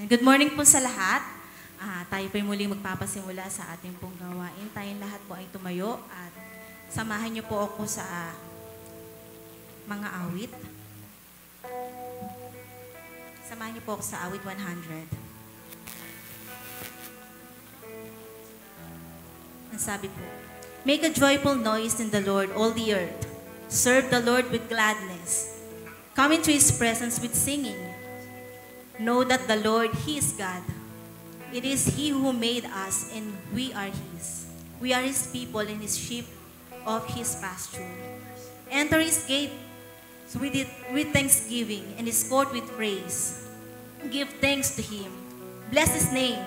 Good morning po sa lahat. Tayo po'y muling magpapasimula sa ating pong gawain. Tayong lahat po ay tumayo at samahan niyo po ako sa mga awit. Samahan niyo po ako sa awit 100. Ang sabi po, make a joyful noise in the Lord, all the earth. Serve the Lord with gladness. Come into His presence with singing. Know that the Lord, He is God. It is He who made us, and we are His. We are His people and His sheep of His pasture. Enter His gate with thanksgiving and His court with praise. Give thanks to Him. Bless His name.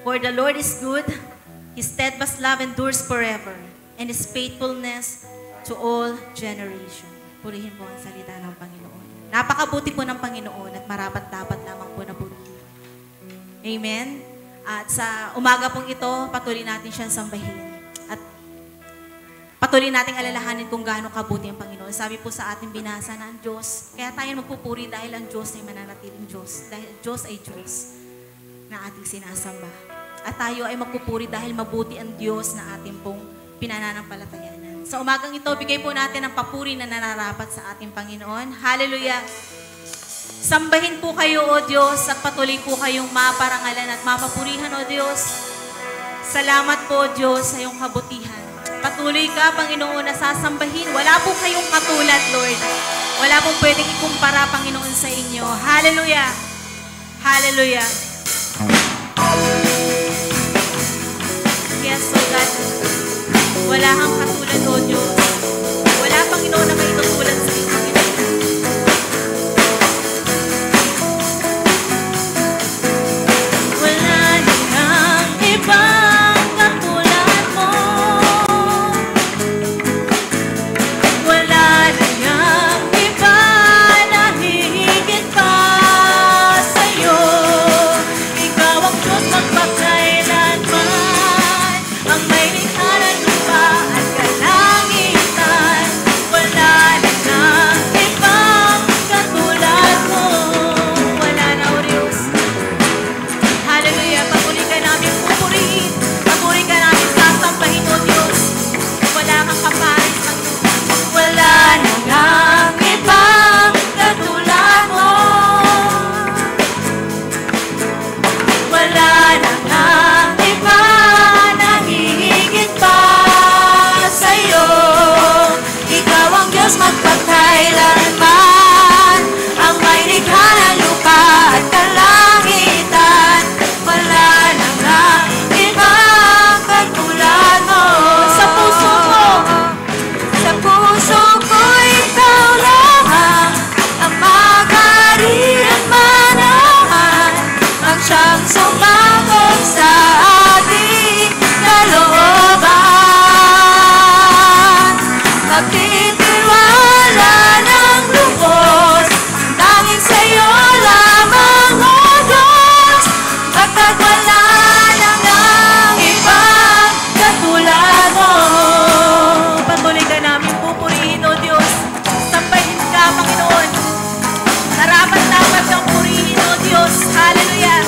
For the Lord is good. His steadfast love endures forever, and His faithfulness to all generations. Purihin po ang salita ng Panginoon. Napakabuti po ng Panginoon at marapat-dapat lamang po na purihin. Amen? At sa umaga pong ito, patuloy natin siyang sambahin. At patuloy nating alalahanin kung gaano kabuti ang Panginoon. Sabi po sa ating binasa na ang Diyos, kaya tayo magpupuri dahil ang Diyos ay mananatiling Diyos. Dahil Diyos ay Diyos na ating sinasamba. At tayo ay magpupuri dahil mabuti ang Diyos na ating pong pinananampalatayanan. Sa umagang ito, bigay po natin ang papuri na nararapat sa ating Panginoon. Hallelujah! Sambahin po kayo, O Diyos, at patuloy po kayong maparangalan at mapapurihan, O Diyos. Salamat po, Diyos, sa iyong kabutihan. Patuloy ka, Panginoon, na sasambahin. Wala po kayong katulad, Lord. Wala pong pwedeng ikumpara, Panginoon, sa inyo. Hallelujah! Hallelujah! Yes, O God. Wala kang katulad, O Diyos. Wala, Panginoon, na may tutulad sa inyo. Wala nang ibang katulad mo. Wala nang iba na hihigit pa sa'yo. Ikaw ang Diyos magpakailanman, ang may likha ng lupa at kalangitan. Wala nang ibang katulad mo. Wala na, O Diyos. Hallelujah. Patuloy ka namin pupurihin. Patuloy ka namin sasambahin, O Diyos. Wala kang kapares, Panginoon. Wala nang ibang katulad mo. Wala nang iba na hihigit pa sa'yo. Ikaw ang Diyos magpakailanman, ang may likha ng lupa at kalangitan. Wala nang ibang katulad mo. Sa puso ko ikaw lamang ang magarihan manahan, ang siyang sumangkot sa ating kalooban. Magtitiwala ng lubos, tanging sa'yo lamang, O Diyos, pagkat wala nang ibang katulad mo. Patuloy ka namin pupurihin, O Diyos. Sambahin ka, Panginoon. Narapat-dapat kang purihin, O Diyos. Hallelujah.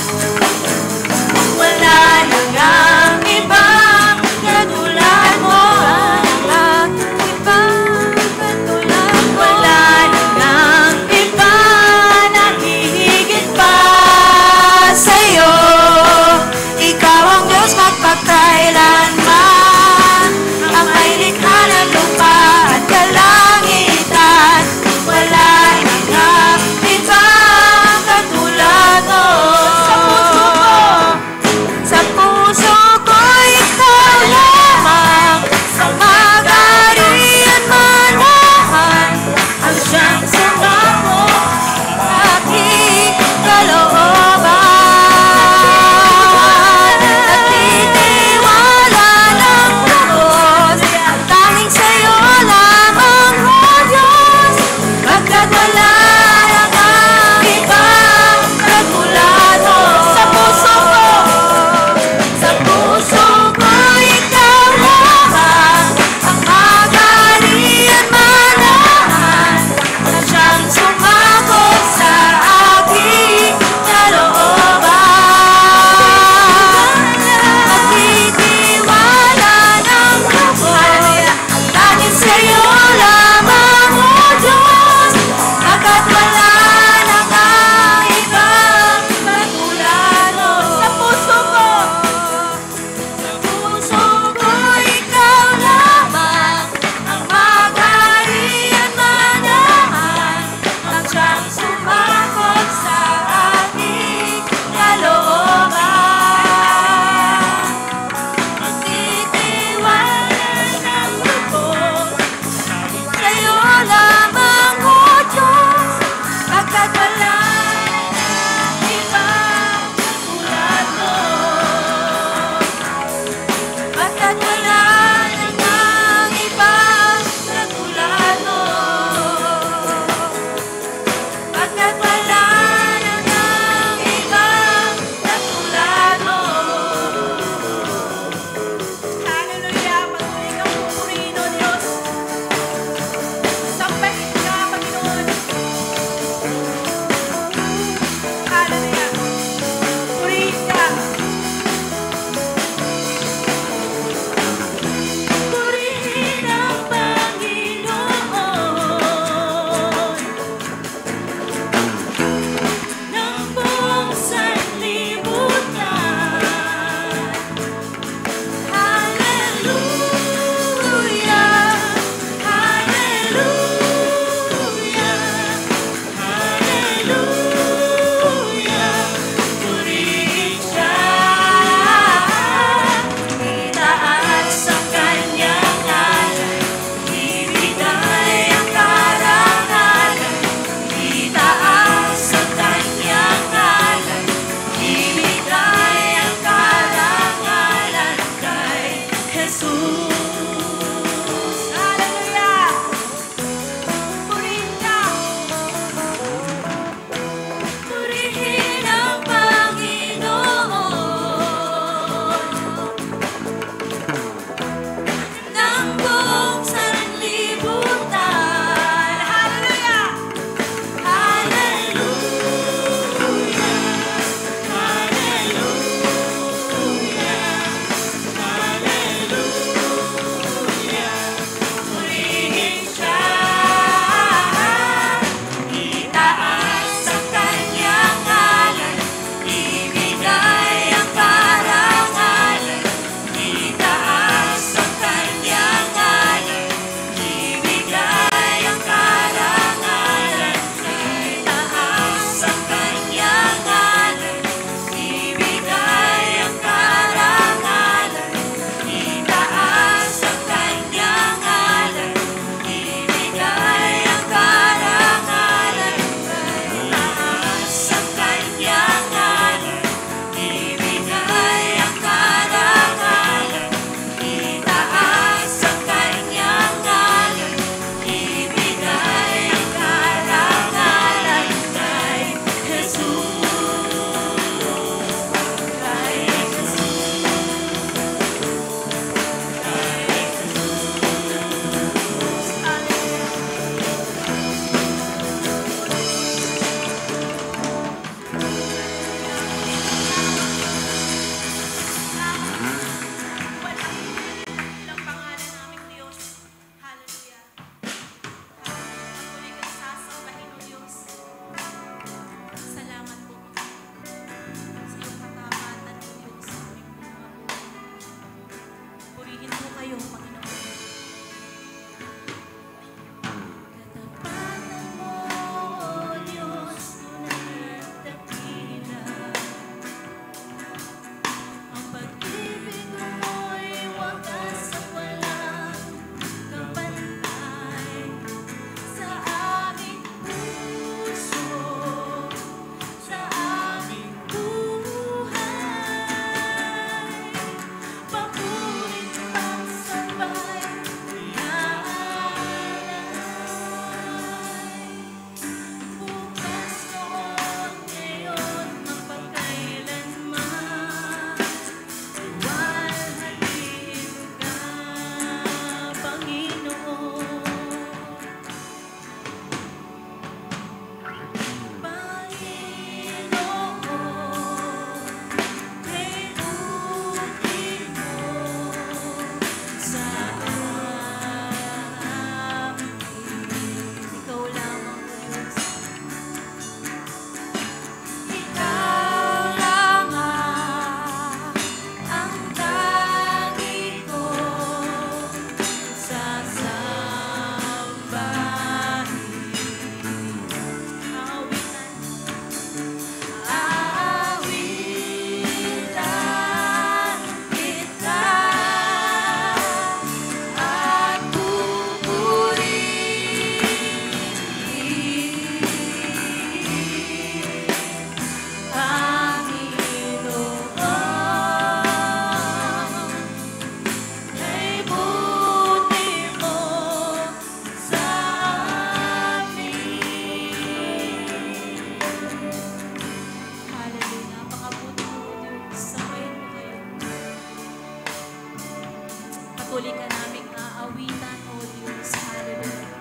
Muli ka naming aawitan, O Diyos. Hallelujah.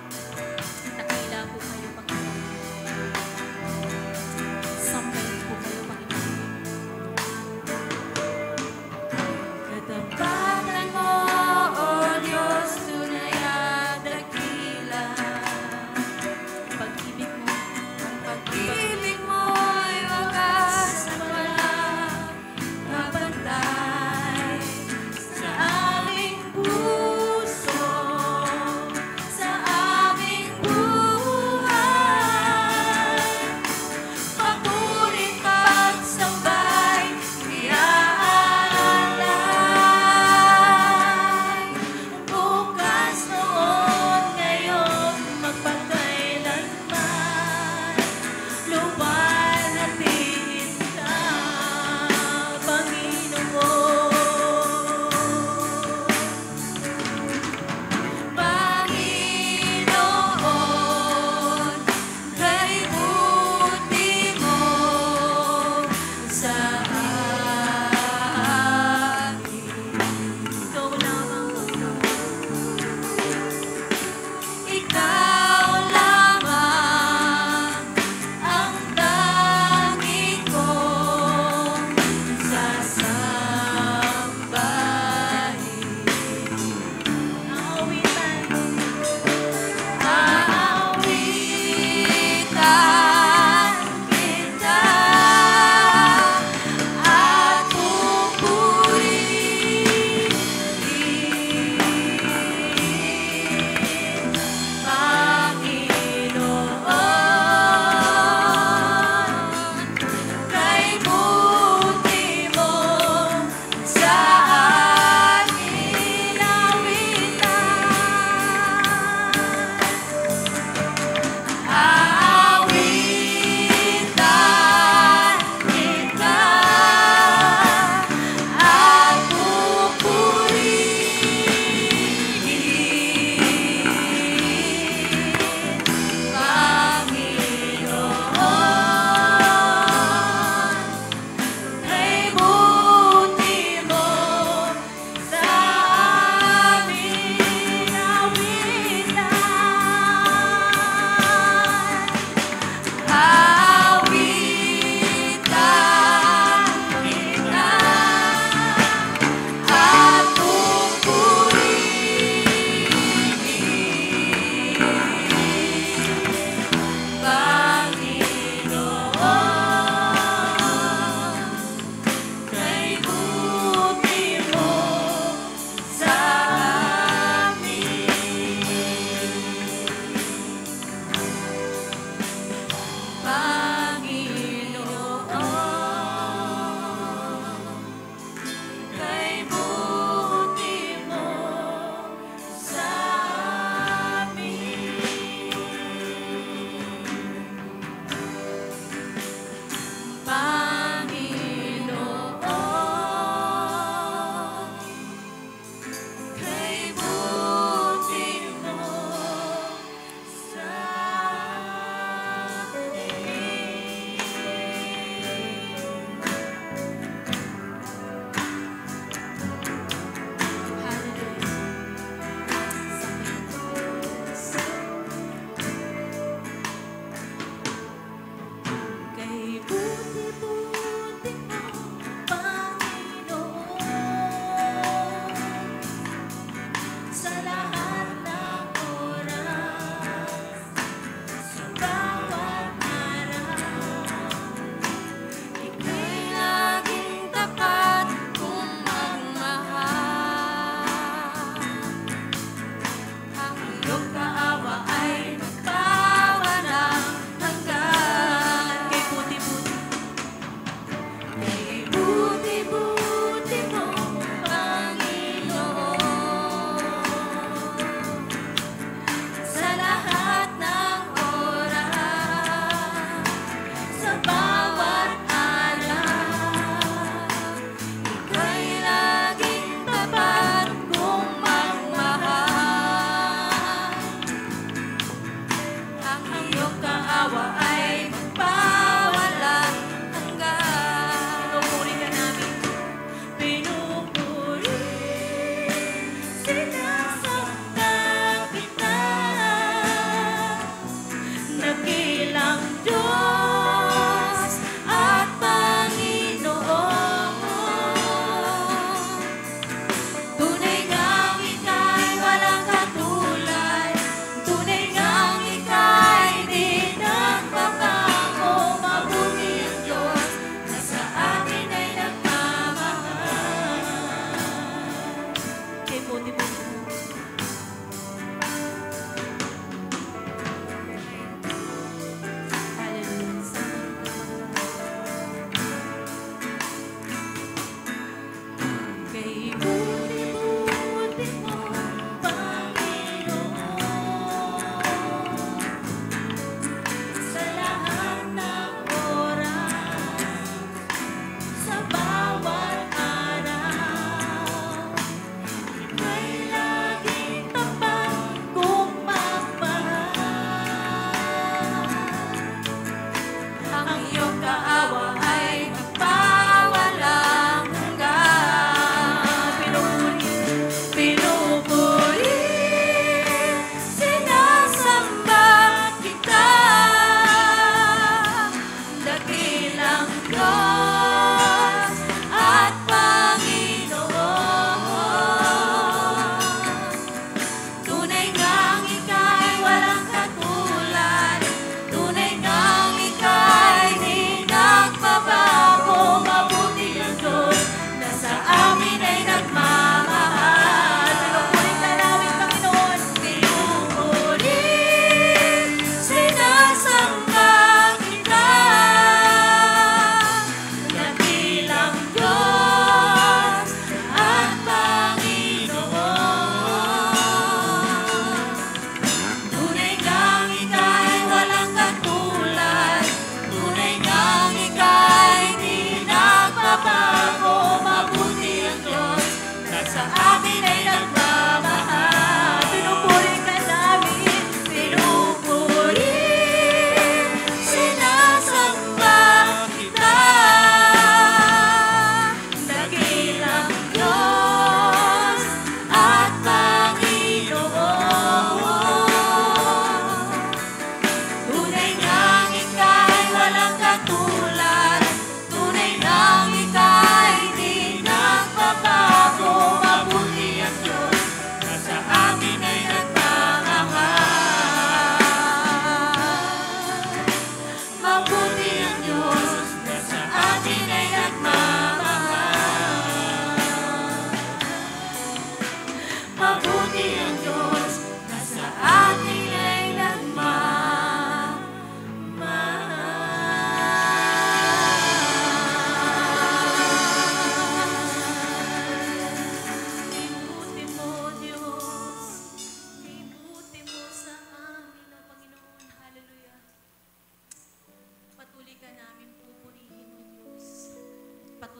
Dakila po kayo, Panginoon. Sambahin po kayo, Panginoon. Katapatan mo, O Diyos, tunay at dakila. Pag-ibig mo, ang pag-ibig mo'y wagas at walang kapantay sa aming buhay.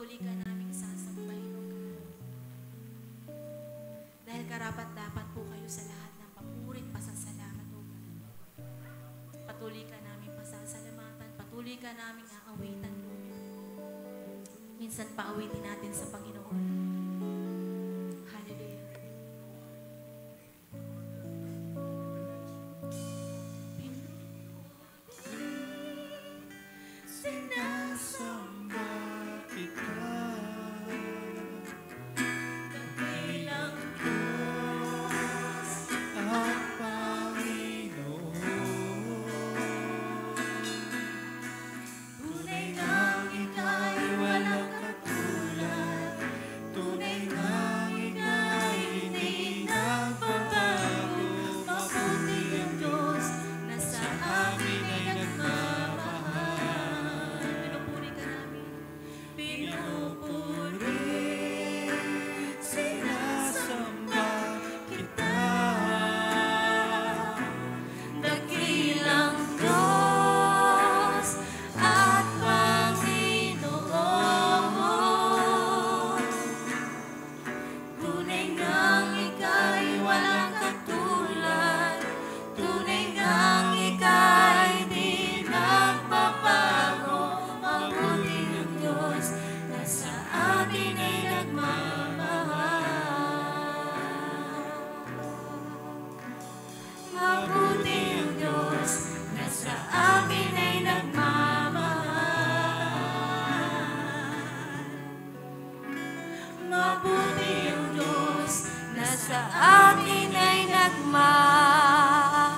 patuloy ka naming sasambahin, O God. Dahil karapat-dapat po kayo sa lahat ng papuri at pasasalamat, O God. Patuloy ka naming pasasalamatan, patuloy ka naming aawitan, Lord. Minsan paawitin natin sa Panginoon. Hallelujah. Sinasamba kita, dakilang Diyos at Panginoon. Tunay ngang ika'y walang katulad, tunay ngang ika'y hindi nagbabago. Mabuti ang Diyos na sa amin ay nagmamahal. Pinupuri ka namin. Pinupuri, sinasamba kita, dakilang Diyos at Panginoon. Tunay ngang ika'y walang katulad, tunay ngang ika'y di nagbabago. Mabuti ang Diyos na sa atin ay nagmamahal. Mabuti ang Diyos na sa amin ay nagmamahal. Mabuti ang Diyos na sa atin ay nagmamahal.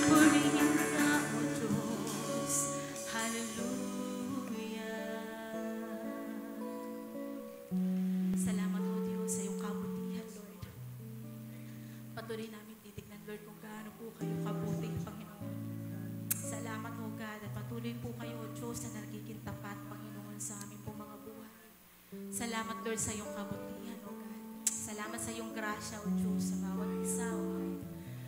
Purihin ka, O Diyos. Hallelujah. Salamat, O Diyos, sa iyong kabutihan, Lord. Patuloy namin titignan, Lord, kung gaano po kayo kabuti, Panginoon. Salamat, O God, at patuloy po kayo, O Diyos, na nagiging tapat, Panginoon, sa aming po mga buhay. Salamat, Lord, sa iyong kabutihan, O God. Salamat sa iyong grasya, O Diyos, sa bawat isa, O God.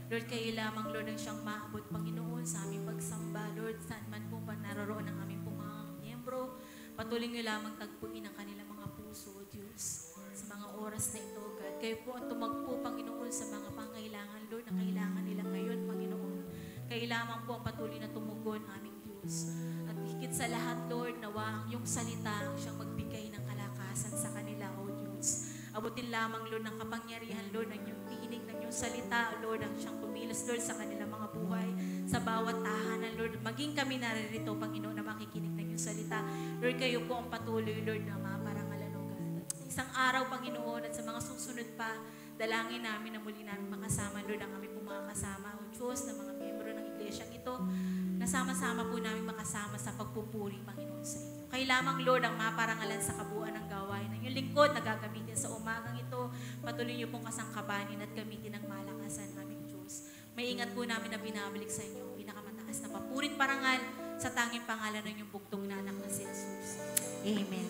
Lord, kayo lamang, Lord, ang siyang maabot, Panginoon, sa aming pagsamba. Lord, saan man po pa naroroon ang aming po mga miyembro, patuloy niyo lamang tagpuin ang kanilang mga puso, O Diyos, sa mga oras na ito, God. Kayo po ang tumagpo, Panginoon, sa mga pangailangan, Lord, na kailangan nila ngayon, Panginoon. Kayo lamang po ang patuloy na tumugon, aming Diyos. At higit sa lahat, Lord, nawa ang iyong salita ang siyang magbigay ng kalakasan sa kanila, O Diyos. Abutin lamang, Lord, ng kapangyarihan, Lord, ng iyong tinig, ng iyong salita, Lord, ang siyang kumilos, Lord, sa kanilang mga buhay, sa bawat tahanan, Lord. Maging kami naririto, Panginoon, na makikinig ng iyong salita. Lord, kayo po ang patuloy, Lord, na maparangalan, O God. Isang araw, Panginoon, at sa mga susunod pa, dalangin namin na muli namin makasama, Lord, ang aming po mga kasama, O Diyos, na mga miyembro ng iglesyang ito, nasama-sama po namin makasama sa pagpupuri, Panginoon, sa inyo. Kayo lamang, Lord, ang maparangalan sa kabuuan ng gawain ng iyong lingkod na gagamitin sa umagang ito. Patuloy niyo pong kasangkabanin at gamitin ang malakasan, aming Diyos. May ingat po namin na binabalik sa inyo ang pinakamataas na papurit parangal sa tanging pangalan ng iyong bugtong na anak na si Jesus. Amen.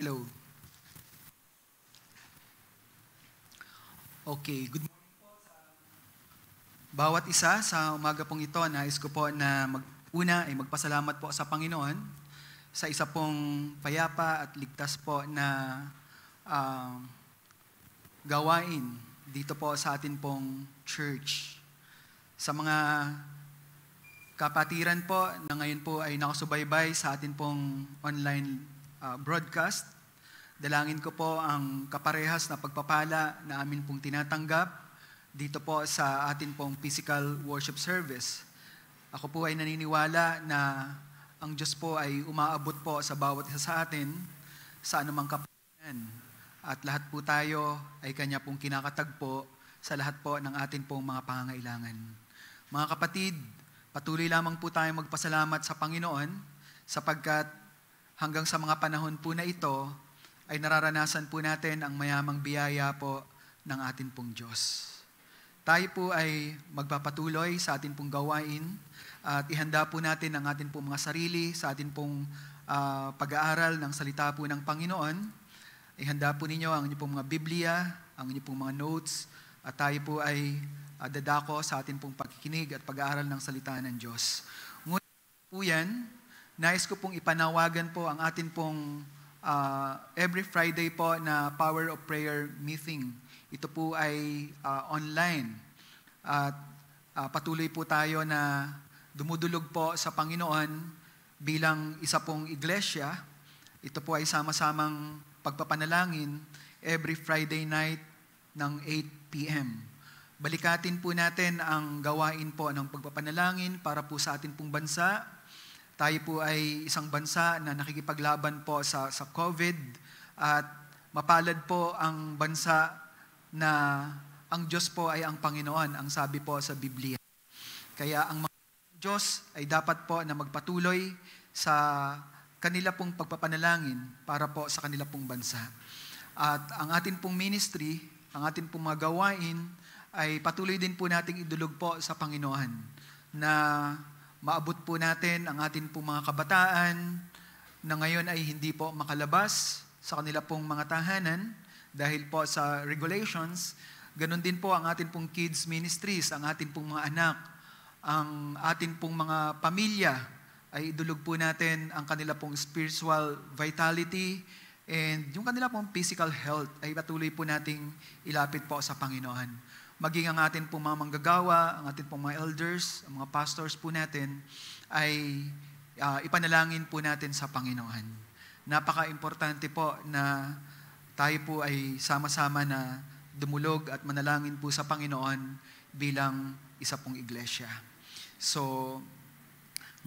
Hello. Okay, good morning po sa bawat isa sa umaga pong ito. Nais ko po na una ay magpasalamat po sa Panginoon sa isa pong payapa at ligtas po na gawain dito po sa atin pong church. Sa mga kapatiran po na ngayon po ay nakasubaybay sa atin pong online broadcast, dalangin ko po ang kaparehas na pagpapala na amin pong tinatanggap dito po sa atin pong physical worship service. Ako po ay naniniwala na ang Diyos po ay umaabot po sa bawat isa sa atin sa anumang kapakanan. At lahat po tayo ay Kanya pong kinakatagpo sa lahat po ng atin pong mga pangangailangan. Mga kapatid, patuloy lamang po tayong magpasalamat sa Panginoon sapagkat hanggang sa mga panahon po na ito, ay nararanasan po natin ang mayamang biyaya po ng atin pong Diyos. Tayo po ay magpapatuloy sa atin pong gawain at ihanda po natin ang atin pong mga sarili sa atin pong pag-aaral ng salita po ng Panginoon. Ihanda po ninyo ang inyong pong mga Biblia, ang inyong pong mga notes, at tayo po ay dadako sa atin pong pagkikinig at pag-aaral ng salita ng Diyos. Ngunit po yan, nais ko pong ipanawagan po ang atin pong every Friday po na Power of Prayer meeting. Ito po ay online. At patuloy po tayo na dumudulog po sa Panginoon bilang isa pong iglesia. Ito po ay sama-samang pagpapanalangin every Friday night ng 8 p.m. Balikatin po natin ang gawain po ng pagpapanalangin para po sa atin pong bansa. Tayo po ay isang bansa na nakikipaglaban po sa COVID at mapalad po ang bansa na ang Diyos po ay ang Panginoon, ang sabi po sa Biblia. Kaya ang mga Diyos ay dapat po na magpatuloy sa kanila pong pagpapanalangin para po sa kanila pong bansa. At ang atin pong ministry, ang atin pong mga gawain ay patuloy din po nating idulog po sa Panginoon na maabot po natin ang atin pong mga kabataan na ngayon ay hindi po makalabas sa kanila pong mga tahanan dahil po sa regulations. Ganon din po ang atin pong kids ministries, ang atin pong mga anak, ang atin pong mga pamilya ay idulog po natin ang kanila pong spiritual vitality and yung kanila pong physical health ay patuloy po nating ilapit po sa Panginoon. Maging ang atin pong mga manggagawa, ang atin pong mga elders, ang mga pastors po natin, ay ipanalangin po natin sa Panginoon. Napaka-importante po na tayo po ay sama-sama na dumulog at manalangin po sa Panginoon bilang isa pong iglesia. So,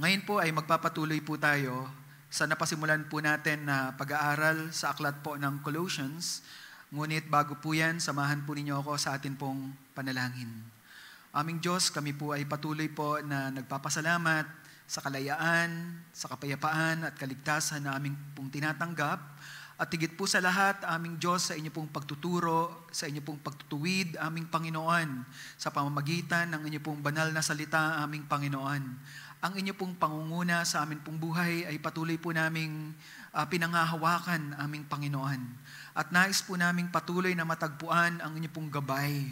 ngayon po ay magpapatuloy po tayo sa napasimulan po natin na pag-aaral sa aklat po ng Colossians. Ngunit bago po yan, samahan po ninyo ako sa atin pong panalangin. Aming Diyos, kami po ay patuloy po na nagpapasalamat sa kalayaan, sa kapayapaan at kaligtasan na aming pong tinatanggap. At higit po sa lahat, aming Diyos, sa inyo pong pagtuturo, sa inyo pong pagtutuwid, aming Panginoon, sa pamamagitan ng inyo pong banal na salita, aming Panginoon. Ang inyo pong pangunguna sa amin pong buhay ay patuloy po naming pinanghahawakan, aming Panginoon. At nais po naming patuloy na matagpuan ang inyo pong gabay.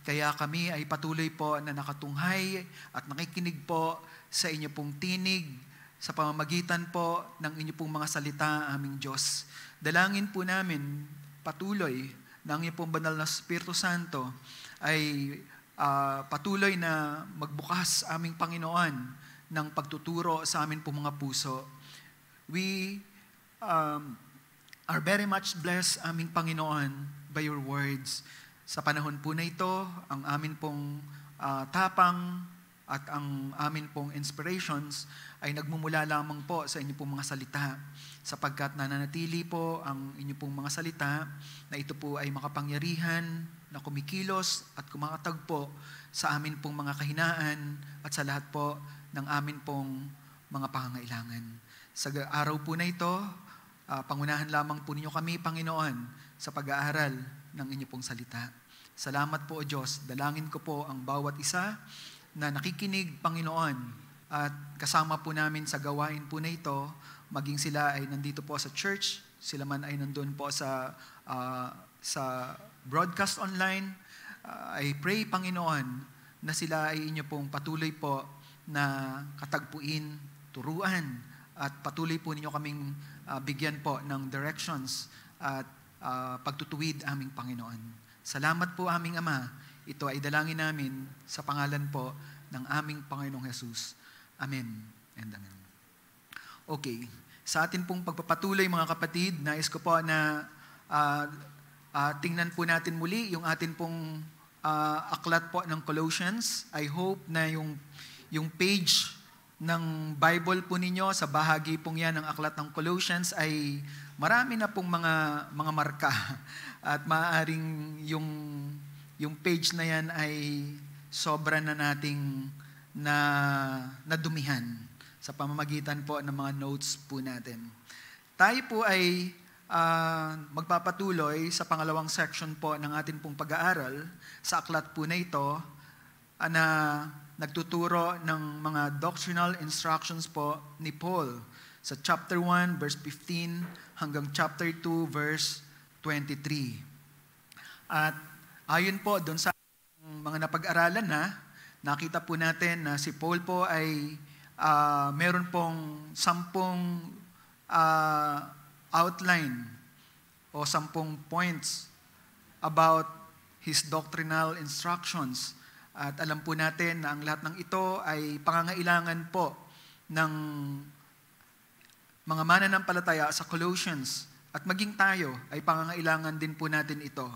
Kaya kami ay patuloy po na nakatunghay at nakikinig po sa inyo pong tinig sa pamamagitan po ng inyo pong mga salita, aming Diyos. Dalangin po namin patuloy na ang inyo pong banal na Espiritu Santo ay patuloy na magbukas, aming Panginoon, ng pagtuturo sa amin pong mga puso. We are very much blessed, aming Panginoon, by your words. Sa panahon po na ito, ang amin pong tapang at ang amin pong inspirations ay nagmumula lamang po sa inyo pong mga salita, sapagkat nananatili po ang inyo pong mga salita na ito po ay makapangyarihan, na kumikilos at kumakatagpo sa amin pong mga kahinaan at sa lahat po ng amin pong mga pangangailangan. Sa araw po na ito, pangunahan lamang po ninyo kami, Panginoon, sa pag-aaral ng inyo pong salita. Salamat po, O Diyos. Dalangin ko po ang bawat isa na nakikinig, Panginoon, at kasama po namin sa gawain po na ito, maging sila ay nandito po sa church sila man ay nandun po sa broadcast online, I pray, Panginoon, na sila ay inyo pong patuloy po na katagpuin, turuan, at patuloy po ninyo kaming bigyan po ng directions at pagtutuwid aming Panginoon. Salamat po aming Ama. Ito ay dalangin namin sa pangalan po ng aming Panginoong Jesus. Amen and amen. Okay. Sa atin pong pagpapatuloy mga kapatid, nais ko po na tingnan po natin muli yung atin pong aklat po ng Colossians. I hope na yung page ng Bible po ninyo, sa bahagi pong yan ng aklat ng Colossians ay marami na pong mga marka. At maaaring yung page na yan ay sobra na nating nadumihan sa pamamagitan po ng mga notes po natin. Tayo po ay magpapatuloy sa pangalawang section po ng ating pong pag-aaral sa aklat po na ito na nagtuturo ng mga doctrinal instructions po ni Paul sa chapter 1 verse 15 hanggang chapter 2 verse 23. At ayon po doon sa mga napag-aralan nakita po natin na si Paul po ay meron pong 10 outline o 10 points about his doctrinal instructions. At alam po natin na ang lahat ng ito ay pangangailangan po ng mga mananampalataya sa Colossians. At maging tayo ay pangangailangan din po natin ito.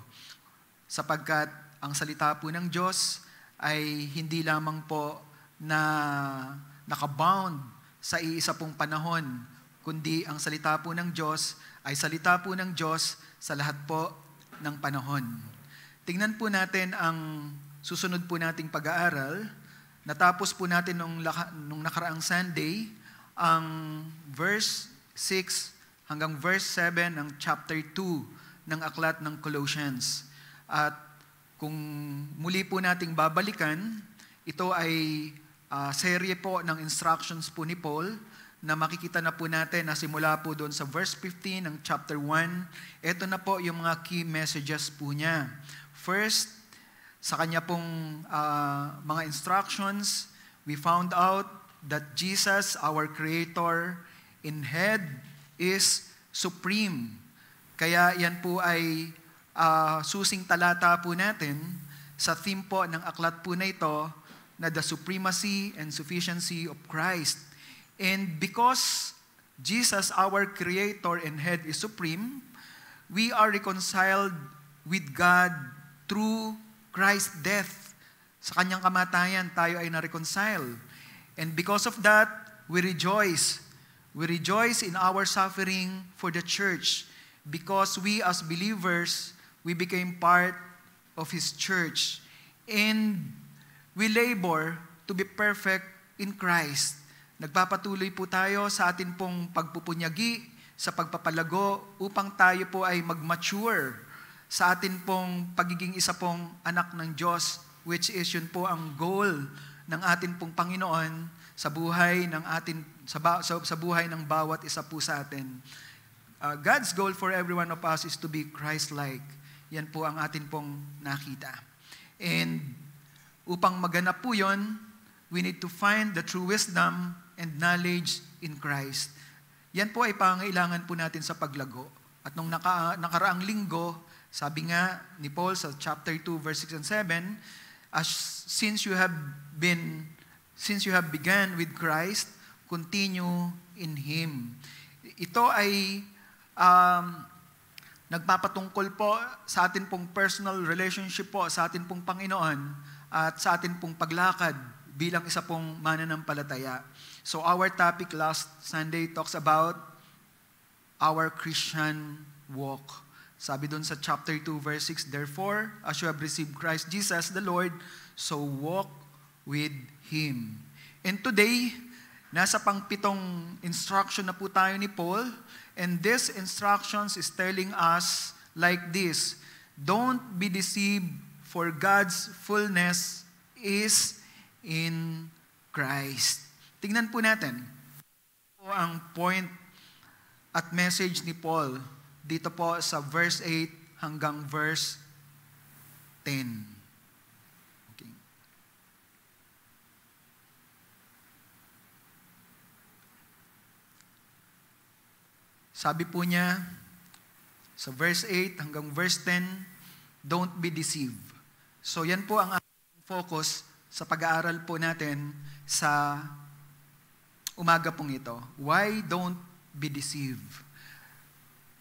Sapagkat ang salita po ng Diyos ay hindi lamang po na nakabound sa iisa pong panahon, kundi ang salita po ng Diyos ay salita po ng Diyos sa lahat po ng panahon. Tingnan po natin ang susunod po nating pag-aaral. Natapos po natin nung nakaraang Sunday ang verse 6 hanggang verse 7 ng chapter 2 ng aklat ng Colossians. At kung muli po nating babalikan, ito ay serye po ng instructions po ni Paul na makikita na po natin na simula po doon sa verse 15 ng chapter 1. Ito na po yung mga key messages po niya. First, sa kanya pong mga instructions, we found out that Jesus, our Creator in head, is supreme. Kaya yan po ay susing talata po natin sa theme po ng aklat po na ito, na the supremacy and sufficiency of Christ. And because Jesus, our Creator and head, is supreme, we are reconciled with God through Christ's death. Sa kanyang kamatayan, tayo ay na-reconcile. And because of that, we rejoice. We rejoice in our suffering for the church because we as believers, we became part of His church. And we labor to be perfect in Christ. Nagpapatuloy po tayo sa atin pong pagpupunyagi, sa pagpapalago, upang tayo po ay mag-mature sa atin pong pagiging isa pong anak ng Diyos, which is yun po ang goal ng atin pong Panginoon sa buhay ng sa buhay ng bawat isa po sa atin. God's goal for every one of us is to be Christ-like. Yan po ang atin pong nakita. And upang maganap po yun, we need to find the true wisdom and knowledge in Christ. Yan po ay pangailangan po natin sa paglago. At nung nakaraang linggo, sabi nga ni Paul sa chapter 2 verse 6 and 7, since you have begun with Christ, continue in Him. Ito ay nagpapatungkol po sa atin pong personal relationship po sa atin pong Panginoon at sa atin pong paglakad bilang isa pong mananampalataya. So our topic last Sunday talks about our Christian walk. Sabi doon sa chapter 2 verse 6, therefore, as you have received Christ Jesus the Lord, so walk with Him. And today, nasa pang-pitong instruction na po tayo ni Paul, and this instructions is telling us like this, don't be deceived, for God's fullness is in Christ. Tingnan po natin. Ito ang point at message ni Paul dito po sa verse 8 hanggang verse 10. Okay. Sabi po niya sa verse 8 hanggang verse 10, don't be deceived. So yan po ang ating focus sa pag-aaral po natin sa umaga pong ito. Why don't be deceived?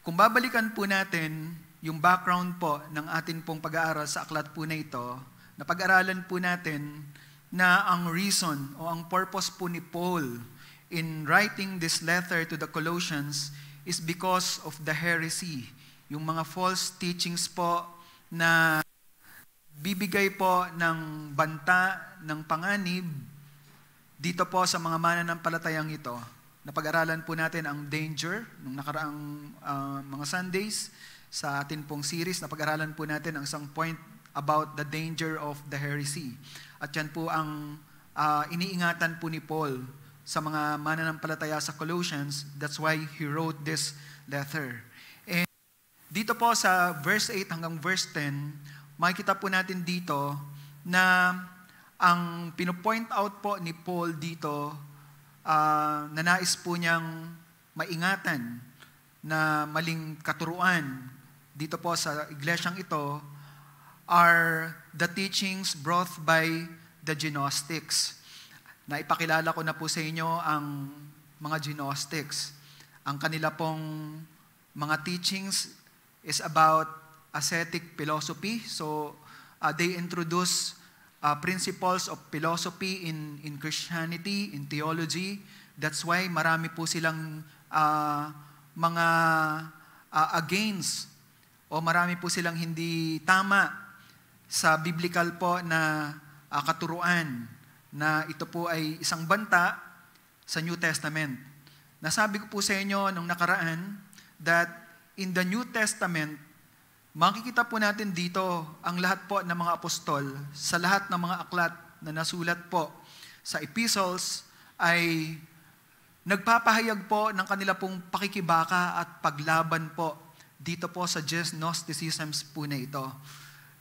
Kung babalikan po natin yung background po ng atin pong pag-aaral sa aklat po na ito, na pag-aralan po natin na ang reason o ang purpose po ni Paul in writing this letter to the Colossians is because of the heresy, yung mga false teachings po na bibigay po ng banta, ng panganib dito po sa mga mananampalatayang ito. Napag-aralan po natin ang danger nung nakaraang mga Sundays sa atin pong series. Napag-aralan po natin ang isang point about the danger of the heresy. At yan po ang iniingatan po ni Paul sa mga mananampalataya sa Colossians. That's why he wrote this letter. And dito po sa verse 8 hanggang verse 10, makikita po natin dito na ang pinopoint out po ni Paul dito, na nais po niyang maingatan na maling katuruan dito po sa iglesyang ito are the teachings brought by the Gnostics. Naipakilala ko na po sa inyo ang mga Gnostics. Ang kanila pong mga teachings is about ascetic philosophy. So, they introduce principles of philosophy in Christianity, in theology. That's why marami po silang mga against o marami po silang hindi tama sa biblical po na katuruan na ito po ay isang banta sa New Testament. Nasabi ko po sa inyo nung nakaraan that in the New Testament, makikita po natin dito ang lahat po ng mga apostol sa lahat ng mga aklat na nasulat po sa epistles ay nagpapahayag po ng kanila pong pakikibaka at paglaban po dito po sa Gnosticisms po na ito.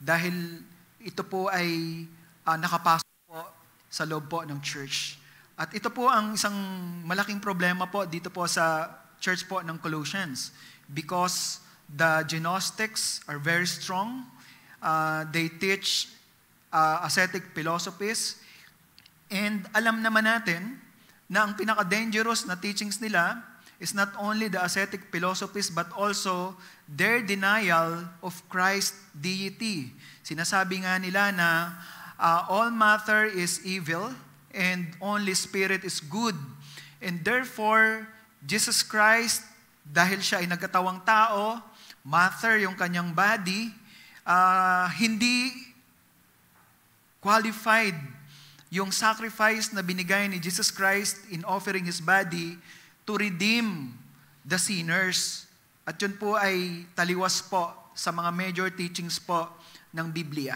Dahil ito po ay nakapasok po sa loob po ng church. At ito po ang isang malaking problema po dito po sa church po ng Colossians. Because the Gnostics are very strong. They teach ascetic philosophies. And alam naman natin na ang pinaka-dangerous na teachings nila is not only the ascetic philosophies but also their denial of Christ's deity. Sinasabi nga nila na all matter is evil and only spirit is good. And therefore, Jesus Christ, dahil siya ay nagkatawang tao, matter yung kanyang body, hindi qualified yung sacrifice na binigay ni Jesus Christ in offering His body to redeem the sinners. At yun po ay taliwas po sa mga major teachings po ng Biblia.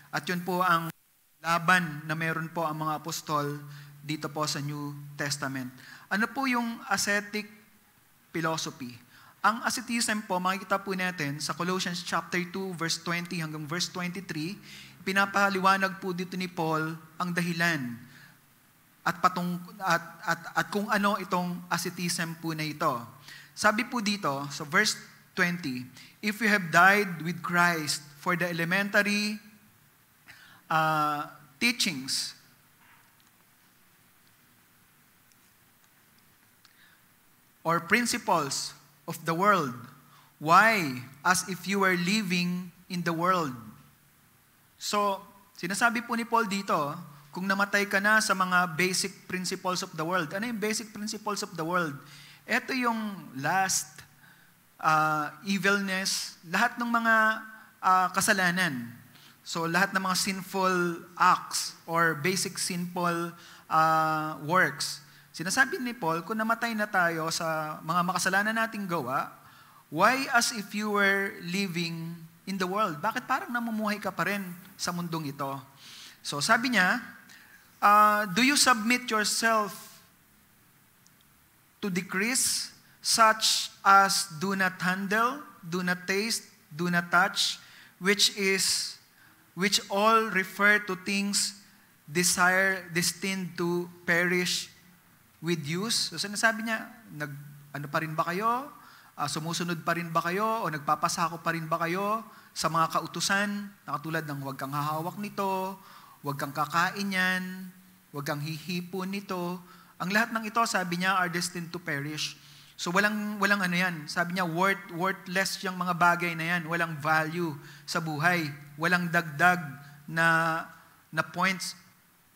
At yun po ang laban na meron po ang mga apostol dito po sa New Testament. Ano po yung ascetic philosophy? Ang asceticism po, makikita po natin sa Colossians chapter 2, verse 20 hanggang verse 23, pinapaliwanag po dito ni Paul ang dahilan at kung ano itong asceticism po na ito. Sabi po dito, sa verse 20, if you have died with Christ for the elementary teachings, or principles of the world, why? As if you were living in the world. So, sinasabi po ni Paul dito, kung namatay ka na sa mga basic principles of the world. Ano yung basic principles of the world? Ito yung lust, evilness, lahat ng mga kasalanan. So, lahat ng mga sinful acts or basic sinful works. Sinasabi ni Paul, kung namatay na tayo sa mga makasalanan nating gawa, why as if you were living in the world? Bakit parang namumuhay ka pa rin sa mundong ito? So sabi niya, do you submit yourself to decrease such as do not handle, do not taste, do not touch, which all refer to things destined to perish with use. So sinasabi niya, ano pa rin ba kayo? Sumusunod pa rin ba kayo? O nagpapasako pa rin ba kayo sa mga kautusan na katulad ng huwag kang hahawak nito, huwag kang kakain yan, huwag kang hihipon nito. Ang lahat ng ito, sabi niya, are destined to perish. So walang ano yan. Sabi niya, worthless yung mga bagay na yan. Walang value sa buhay. Walang dagdag na points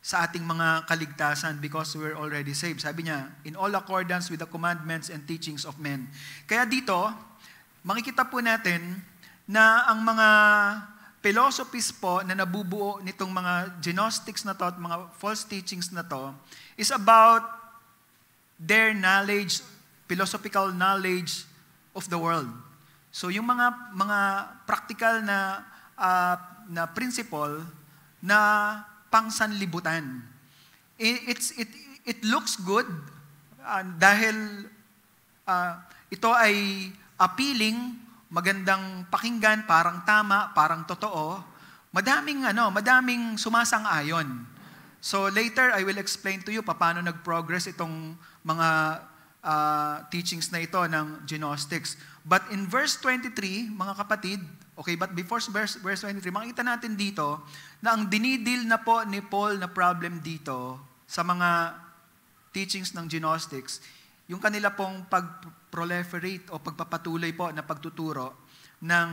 sa ating mga kaligtasan because we're already saved. Sabi niya, in all accordance with the commandments and teachings of men. Kaya dito, makikita po natin na ang mga philosophies po na nabubuo nitong mga Gnostics na to at mga false teachings na to is about their knowledge, philosophical knowledge of the world. So yung mga practical na principle na pangsanlibutan. It looks good dahil ito ay appealing, magandang pakinggan, parang tama, parang totoo. Madaming sumasang-ayon. So later I will explain to you paano nag-progress itong mga teachings na ito ng Gnostics. But in verse 23, mga kapatid, okay, but before verse 23, makikita natin dito na ang dinidil na po ni Paul na problem dito sa mga teachings ng Gnostics, yung kanila pong pag-proliferate o pagpapatuloy po na pagtuturo ng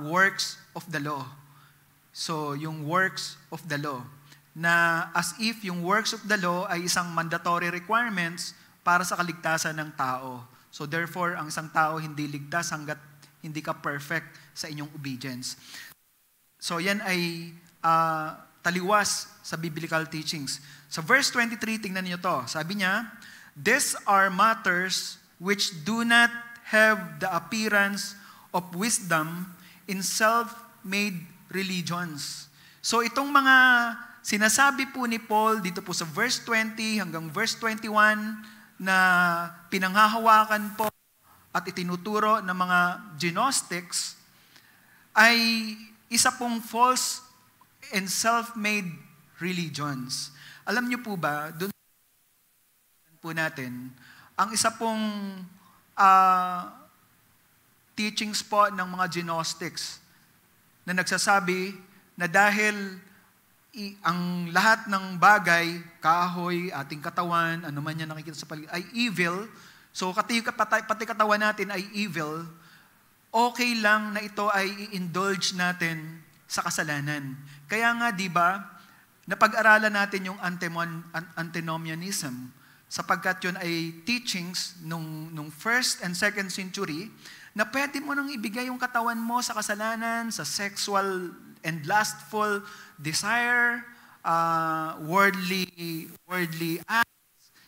works of the law. So, yung works of the law, na as if yung works of the law ay isang mandatory requirements para sa kaligtasan ng tao. So, therefore, ang isang tao hindi ligtas hanggat hindi ka perfect sa inyong obedience. So yan ay taliwas sa biblical teachings. Sa verse 23, tingnan niyo to. Sabi niya, these are matters which do not have the appearance of wisdom in self-made religions. So itong mga sinasabi po ni Paul dito po sa verse 20 hanggang verse 21 na pinanghahawakan po at itinuturo ng mga Gnostics ay isa pong false and self-made religions. Alam niyo po ba, doon po natin, ang isa pong teachings po ng mga Gnostics na nagsasabi na dahil ang lahat ng bagay, kahoy, ating katawan, ano man yan nakikita sa paligid, ay evil. So pati katawan natin ay evil, okay lang na ito ay i-indulge natin sa kasalanan. Kaya nga, di ba, napag-aralan natin yung antinomianism sapagkat yun ay teachings nung first and second century na pwede mo nang ibigay yung katawan mo sa kasalanan, sa sexual and lustful desire, worldly acts.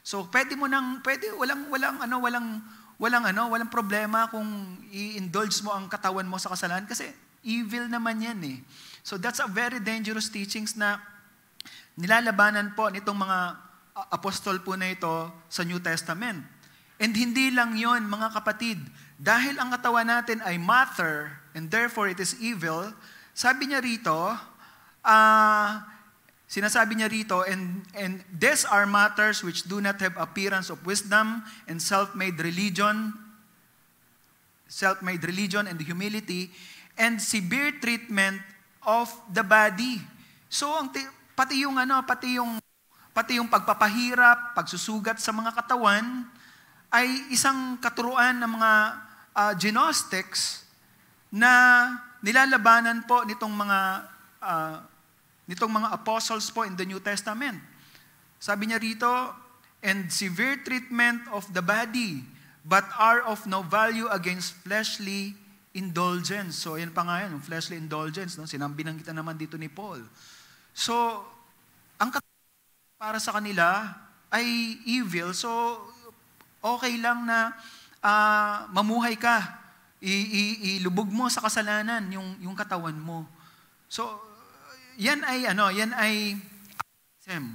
So walang problema kung i-indulge mo ang katawan mo sa kasalanan kasi evil naman yan eh. So that's a very dangerous teachings na nilalabanan po nitong mga apostol po na ito sa New Testament. And hindi lang yon mga kapatid, dahil ang katawan natin ay matter and therefore it is evil, sabi niya rito, sinasabi niya rito, and these are matters which do not have appearance of wisdom and self-made religion and humility, and severe treatment of the body. So pati yung pagpapahirap, pagsusugat sa mga katawan ay isang katuruan ng mga Gnostics na nilalabanan po nitong mga apostles po in the New Testament. Sabi niya rito, and severe treatment of the body, but are of no value against fleshly indulgence. So, yan pa nga yan, fleshly indulgence. No? Sinambihan kita naman dito ni Paul. So, ang para sa kanila ay evil. So, okay lang na mamuhay ka. Ilubog mo sa kasalanan yung katawan mo. So, yan ay atheism.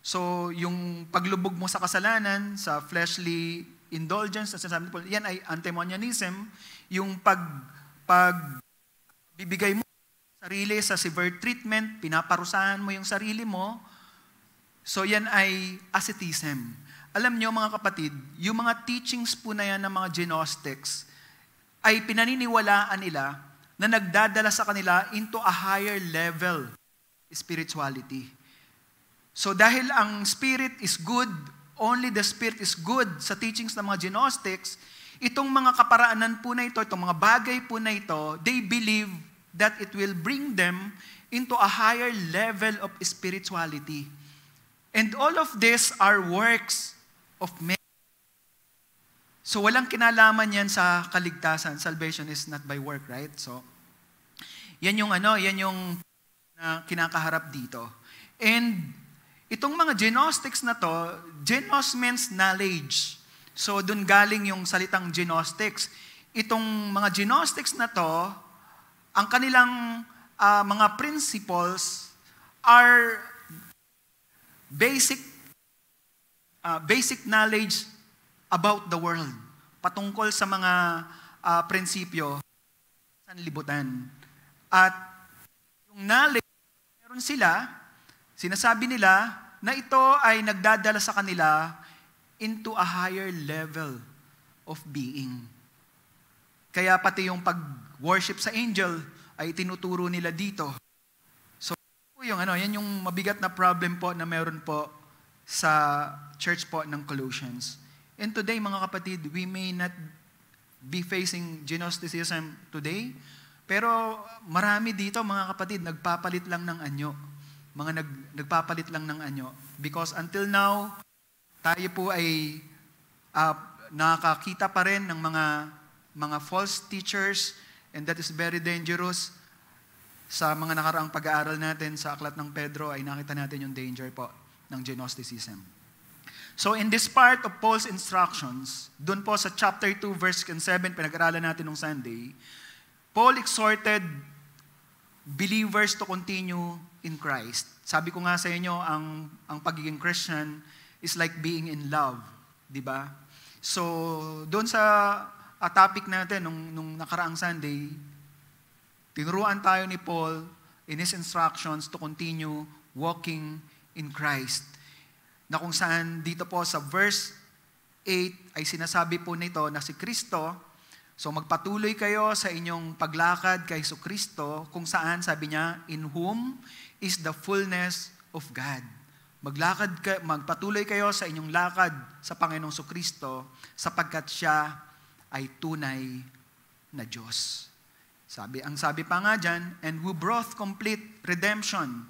So, yung paglubog mo sa kasalanan, sa fleshly indulgence na sinasabi ni Paul, yan ay antinomianism, yung bibigay mo sarili sa severe treatment, pinaparusahan mo yung sarili mo, so yan ay asceticism. Alam nyo mga kapatid, yung mga teachings po na yan ng mga Gnostics ay pinaniniwalaan nila na nagdadala sa kanila into a higher level spirituality. So dahil ang spirit is good, only the spirit is good sa teachings ng mga Gnostics, itong mga kaparaanan po na ito, itong mga bagay po na ito, they believe that it will bring them into a higher level of spirituality. And all of these are works of men. So walang kinalaman yan sa kaligtasan. Salvation is not by work, right? So yan yung kinakaharap dito. And itong mga Gnostics na to, Gnos means knowledge. So dun galing yung salitang Gnostics. Itong mga Gnostics na to, ang kanilang mga principles are basic knowledge about the world. Patungkol sa mga prinsipyo sa sanlibutan. At yung knowledge, meron sila, sinasabi nila na ito ay nagdadala sa kanila into a higher level of being. Kaya pati yung pag-worship sa angel ay tinuturo nila dito. So, yan yung mabigat na problem po na meron po sa church po ng Colossians. And today, mga kapatid, we may not be facing Gnosticism today, pero marami dito, mga kapatid, nagpapalit lang ng anyo. Nagpapalit lang ng anyo. Because until now, tayo po ay nakakita pa rin ng mga false teachers, and that is very dangerous. Sa mga nakaraang pag-aaral natin sa Aklat ng Pedro, ay nakita natin yung danger po ng Gnosticism. So in this part of Paul's instructions, dun po sa chapter 2, verse 7, pinag-aralan natin nung Sunday, Paul exhorted believers to continue in Christ. Sabi ko nga sa inyo, ang pagiging Christian is like being in love. Di ba? So, doon sa topic natin nung nakaraang Sunday, tinuruan tayo ni Paul in his instructions to continue walking in Christ. Na kung saan dito po sa verse 8 ay sinasabi po nito na si Kristo, so magpatuloy kayo sa inyong paglakad kay Kristo, kung saan sabi niya, in whom is the fullness of God. Magpatuloy kayo sa inyong lakad sa Panginoong Kristo sapagkat siya ay tunay na Diyos. Ang sabi pa nga dyan, and who brought complete redemption.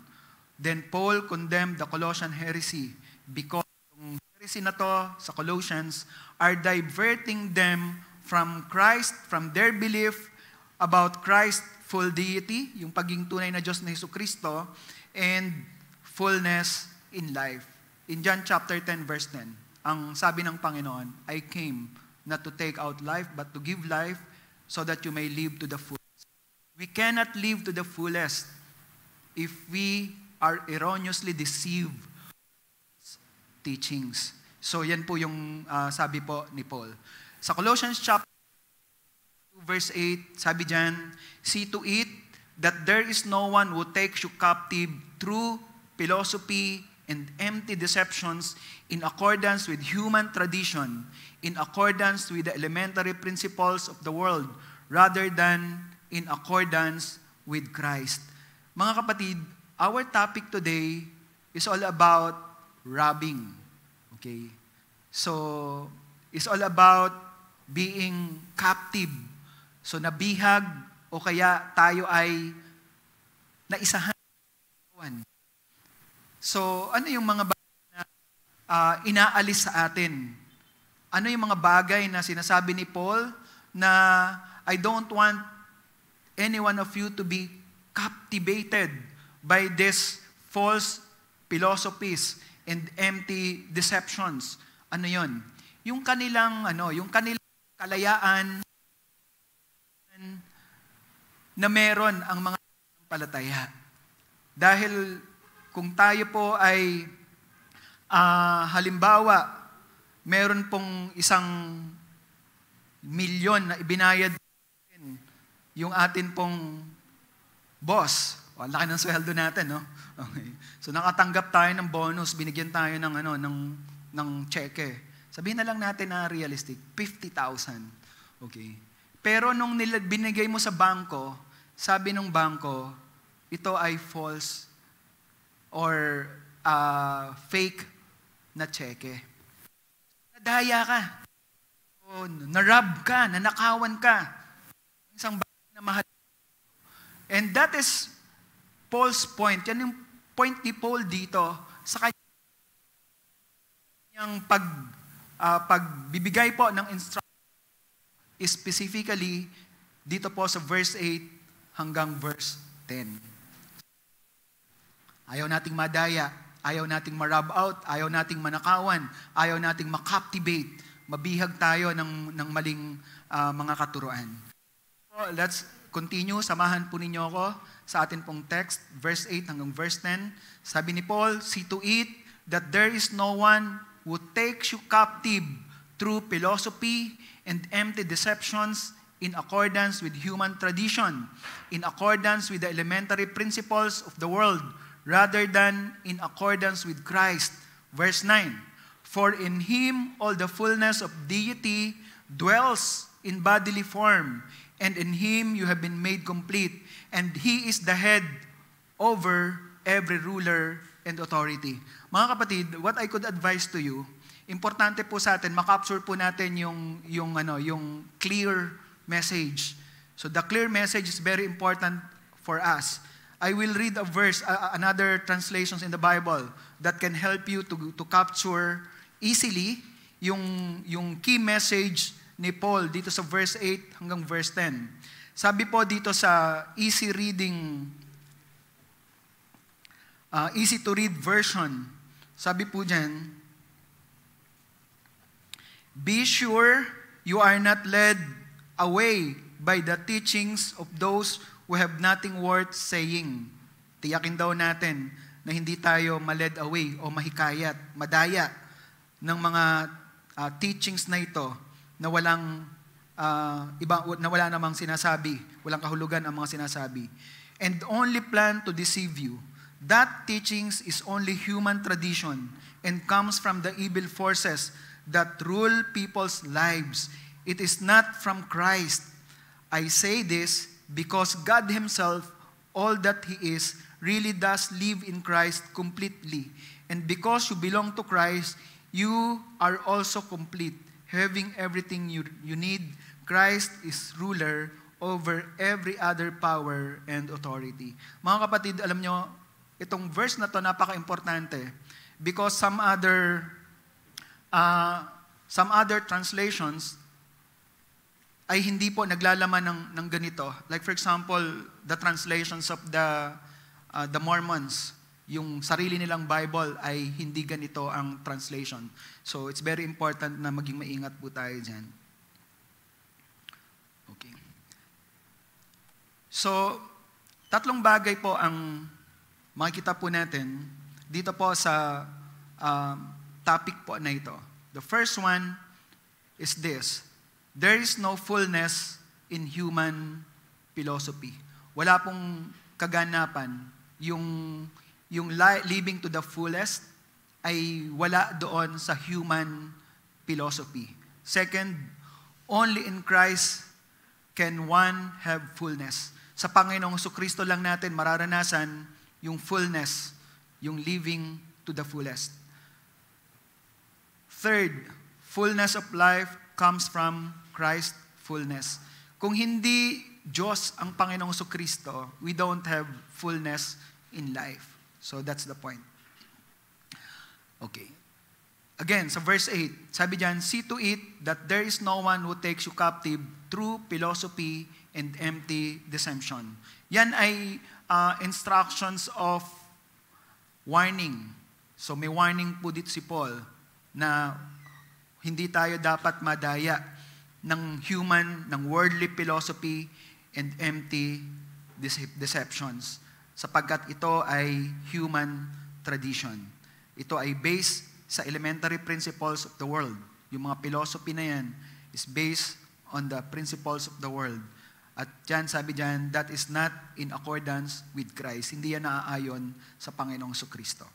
Then Paul condemned the Colossian heresy because yung heresy na to sa Colossians are diverting them from Christ, from their belief about Christ's full deity, yung pagiging tunay na Diyos na Jesucristo, and fullness in life. In John chapter 10, verse 10, ang sabi ng Panginoon, I came not to take out life, but to give life so that you may live to the fullest. We cannot live to the fullest if we are erroneously deceived teachings. So yan po yung sabi po ni Paul. Sa Colossians chapter 2, verse 8, sabi dyan, see to it that there is no one who takes you captive through philosophy and empty deceptions in accordance with human tradition, in accordance with the elementary principles of the world, rather than in accordance with Christ. Mga kapatid, our topic today is all about robbing. Okay? So, it's all about being captive. So, nabihag o kaya tayo ay naisahan. So, ano yung mga bagay na inaalis sa atin? Ano yung mga bagay na sinasabi ni Paul na I don't want any one of you to be captivated by these false philosophies and empty deceptions. Ano yon? Yung kanilang kalayaan na meron ang mga palataya. Dahil kung tayo po ay halimbawa meron pong 1,000,000 na ibinayad yung atin pong boss. O, laki ng sweldo natin, no? Okay. So nakatanggap tayo ng bonus, binigyan tayo ng cheque. Sabihin na lang natin na realistic, 50,000. Okay. Pero nung binigay mo sa bangko, sabi ng bangko, ito ay false or fake na cheque. Nadaya ka. O, narab ka, nanakawan ka. Isang bagay na mahal. And that is Paul's point. Yan yung point ni Paul dito sa kanyang pagbibigay po ng instruction, specifically dito po sa verse 8 hanggang verse 10. Ayaw nating madaya, ayaw nating ma-rob out, ayaw nating manakawan, ayaw nating ma-captivate, mabihag tayo ng maling mga katuruan. So, let's continue, samahan po ninyo ako sa atin pong text, verse 8 hanggang verse 10. Sabi ni Paul, "See to it that there is no one who takes you captive through philosophy and empty deceptions in accordance with human tradition, in accordance with the elementary principles of the world, rather than in accordance with Christ." Verse 9, "For in Him all the fullness of deity dwells in bodily form, and in Him you have been made complete, and He is the head over every ruler and authority." Mga kapatid, what I could advise to you, importante po sa atin, makapture po natin yung clear message. So the clear message is very important for us. I will read a verse, another translations in the Bible that can help you to capture easily yung key message ni Paul dito sa verse 8 hanggang verse 10. Sabi po dito sa easy to read version, sabi po dyan, "Be sure you are not led away by the teachings of those who have nothing worth saying." Tiyakin daw natin na hindi tayo ma-led away o mahikayat, madaya ng mga teachings na ito na wala namang sinasabi, walang kahulugan ang mga sinasabi, and only plan to deceive you. That teachings is only human tradition and comes from the evil forces that rule people's lives. It is not from Christ. I say this because God Himself, all that He is, really does live in Christ completely. And because you belong to Christ, you are also complete, having everything you need. Christ is ruler over every other power and authority. Mga kapatid, alam nyo, itong verse na to napaka-importante because some other translations ay hindi po naglalaman ng ganito. Like for example, the translations of the Mormons, yung sarili nilang Bible ay hindi ganito ang translation. So it's very important na maging maingat po tayo dyan. Okay. So, tatlong bagay po ang makikita po natin dito po sa topic po na ito. The first one is this: there is no fullness in human philosophy. Wala pong kaganapan. Yung living to the fullest ay wala doon sa human philosophy. Second, only in Christ can one have fullness. Sa Panginoong Jesucristo lang natin mararanasan yung fullness, yung living to the fullest. Third, fullness of life comes from Christ's fullness. Kung hindi Diyos ang Panginoong Jesucristo, we don't have fullness in life. So that's the point. Okay. Again, sa verse 8, sabi diyan, "See to it that there is no one who takes you captive through philosophy and empty deception." Yan ay instructions of warning. So may warning po dito si Paul na hindi tayo dapat madaya ng human, ng worldly philosophy and empty deceptions, sapagkat ito ay human tradition. Ito ay based sa elementary principles of the world. yung mga philosophy na yan, is based on the principles of the world. At dyan, sabi dyan, that is not in accordance with Christ. Hindi yan naaayon sa Panginoong Kristo.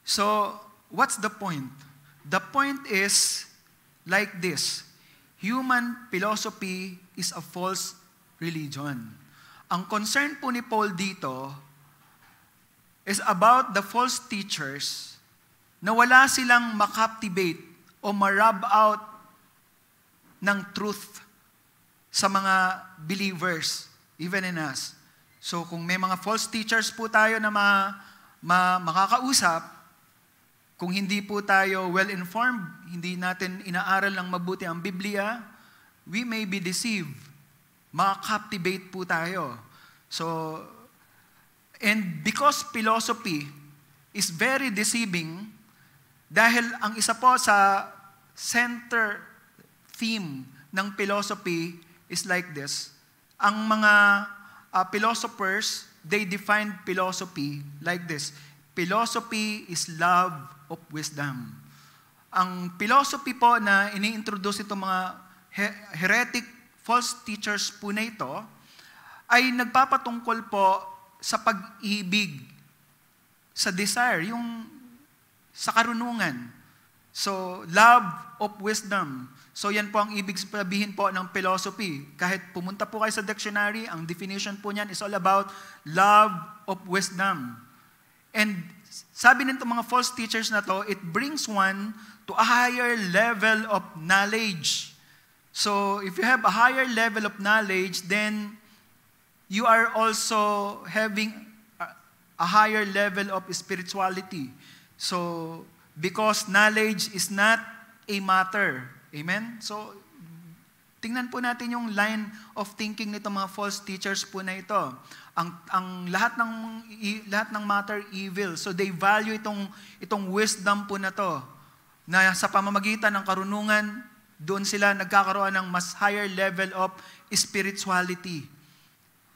So, what's the point? The point is like this. Human philosophy is a false religion. Ang concern po ni Paul dito is about the false teachers na wala silang makaptivate o ma-rub out ng truth sa mga believers, even in us. So kung may mga false teachers po tayo na makakausap, kung hindi po tayo well-informed, hindi natin inaaral ng mabuti ang Biblia, we may be deceived. Makaka-captivate po tayo. So, and because philosophy is very deceiving, dahil ang isa po sa center theme ng philosophy is like this. Ang mga philosophers, they define philosophy like this. Philosophy is love of wisdom. Ang philosophy po na ini-introduce itong mga heretic false teachers po na ito ay nagpapatungkol po sa pag-ibig, sa desire, yung sa karunungan. So, love of wisdom. So, yan po ang ibig sabihin po ng philosophy. Kahit pumunta po kayo sa dictionary, ang definition po niyan is all about love of wisdom. And sabi nito mga false teachers na to, it brings one to a higher level of knowledge. So, if you have a higher level of knowledge, then you are also having a higher level of spirituality. So, because knowledge is not a matter. Amen? So, tingnan po natin yung line of thinking nito mga false teachers po na ito. Ang lahat ng matter evil. So, they value itong wisdom po na to. Na sa pamamagitan ng karunungan, doon sila nagkakaroon ng mas higher level of spirituality.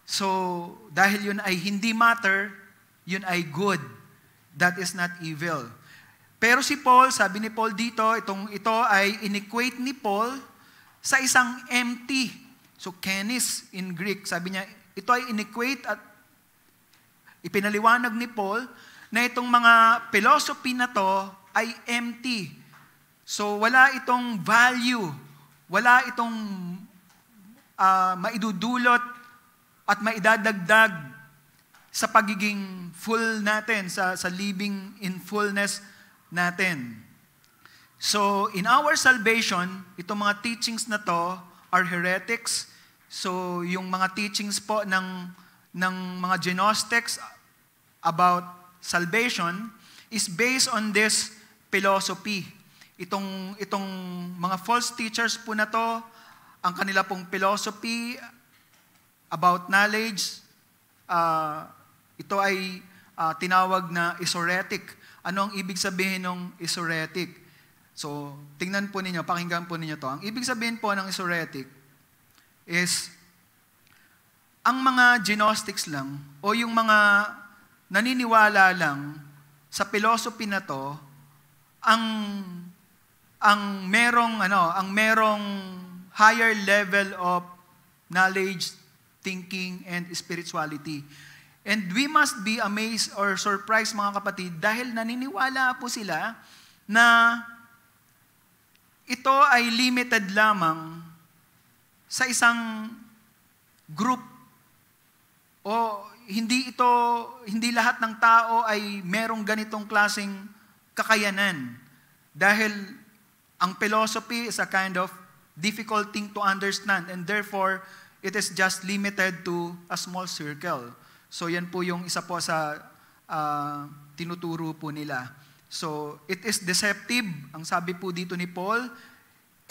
So, dahil yun ay hindi matter, yun ay good. That is not evil. Pero si Paul, sabi ni Paul dito, ito ay in-equate ni Paul sa isang empty. So, kenis in Greek. Sabi niya, ito ay in-equate at ipinaliwanag ni Paul na itong mga philosophy na to ay empty. So, wala itong value. Wala itong maidudulot at maidadagdag sa pagiging full natin, sa living in fullness natin. So, in our salvation, itong mga teachings na to are heretics. So, yung mga teachings po ng mga Gnostics about salvation is based on this philosophy. Itong mga false teachers po na to, ang kanila pong philosophy about knowledge, ito ay tinawag na esoteric. Ano ang ibig sabihin ng esoteric? So, tingnan po ninyo, pakinggan po ninyo to. Ang ibig sabihin po ng esoteric is ang mga Gnostics lang o yung mga naniniwala lang sa philosophy na to ang merong higher level of knowledge, thinking, and spirituality. And we must be amazed or surprised mga kapatid dahil naniniwala po sila na ito ay limited lamang sa isang group o hindi lahat ng tao ay merong ganitong klaseng kakayanan dahil ang philosophy is a kind of difficult thing to understand and therefore it is just limited to a small circle. So yan po yung isa po sa tinuturo po nila. So it is deceptive. Ang sabi po dito ni Paul,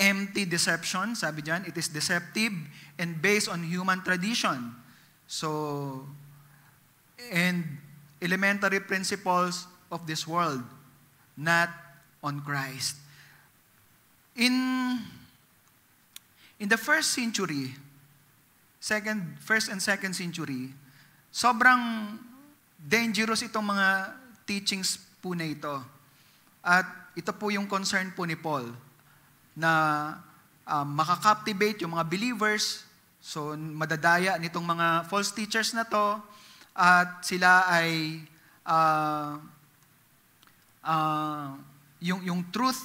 empty deception. Sabi dyan, it is deceptive and based on human tradition. So, and elementary principles of this world, not on Christ. In the first and second century, sobrang dangerous itong mga teachings po na ito. At ito po yung concern po ni Paul, na makakaptivate yung mga believers, so madadaya nitong mga false teachers na to, at sila ay yung truth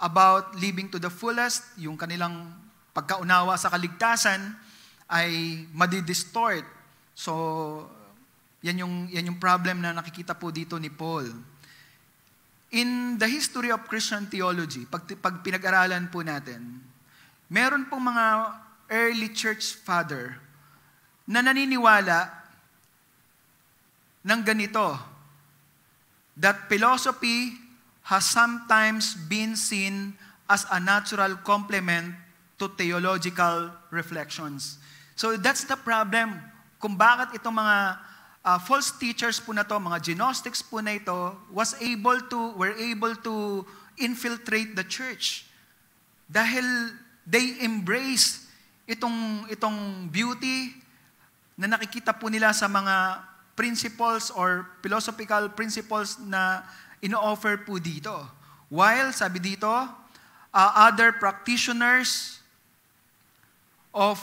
about living to the fullest, yung kanilang pagkaunawa sa kaligtasan ay madidistort. So, yan yung problem na nakikita po dito ni Paul. In the history of Christian theology, pag pinag-aralan po natin, meron pong mga early church father na naniniwala ng ganito, that philosophy has sometimes been seen as a natural complement to theological reflections. So that's the problem kung bakit itong mga false teachers po na to, mga Gnostics po na ito, were able to infiltrate the church. Dahil they embrace itong beauty na nakikita po nila sa mga principles or philosophical principles na ino-offer po dito. While, sabi dito, other practitioners of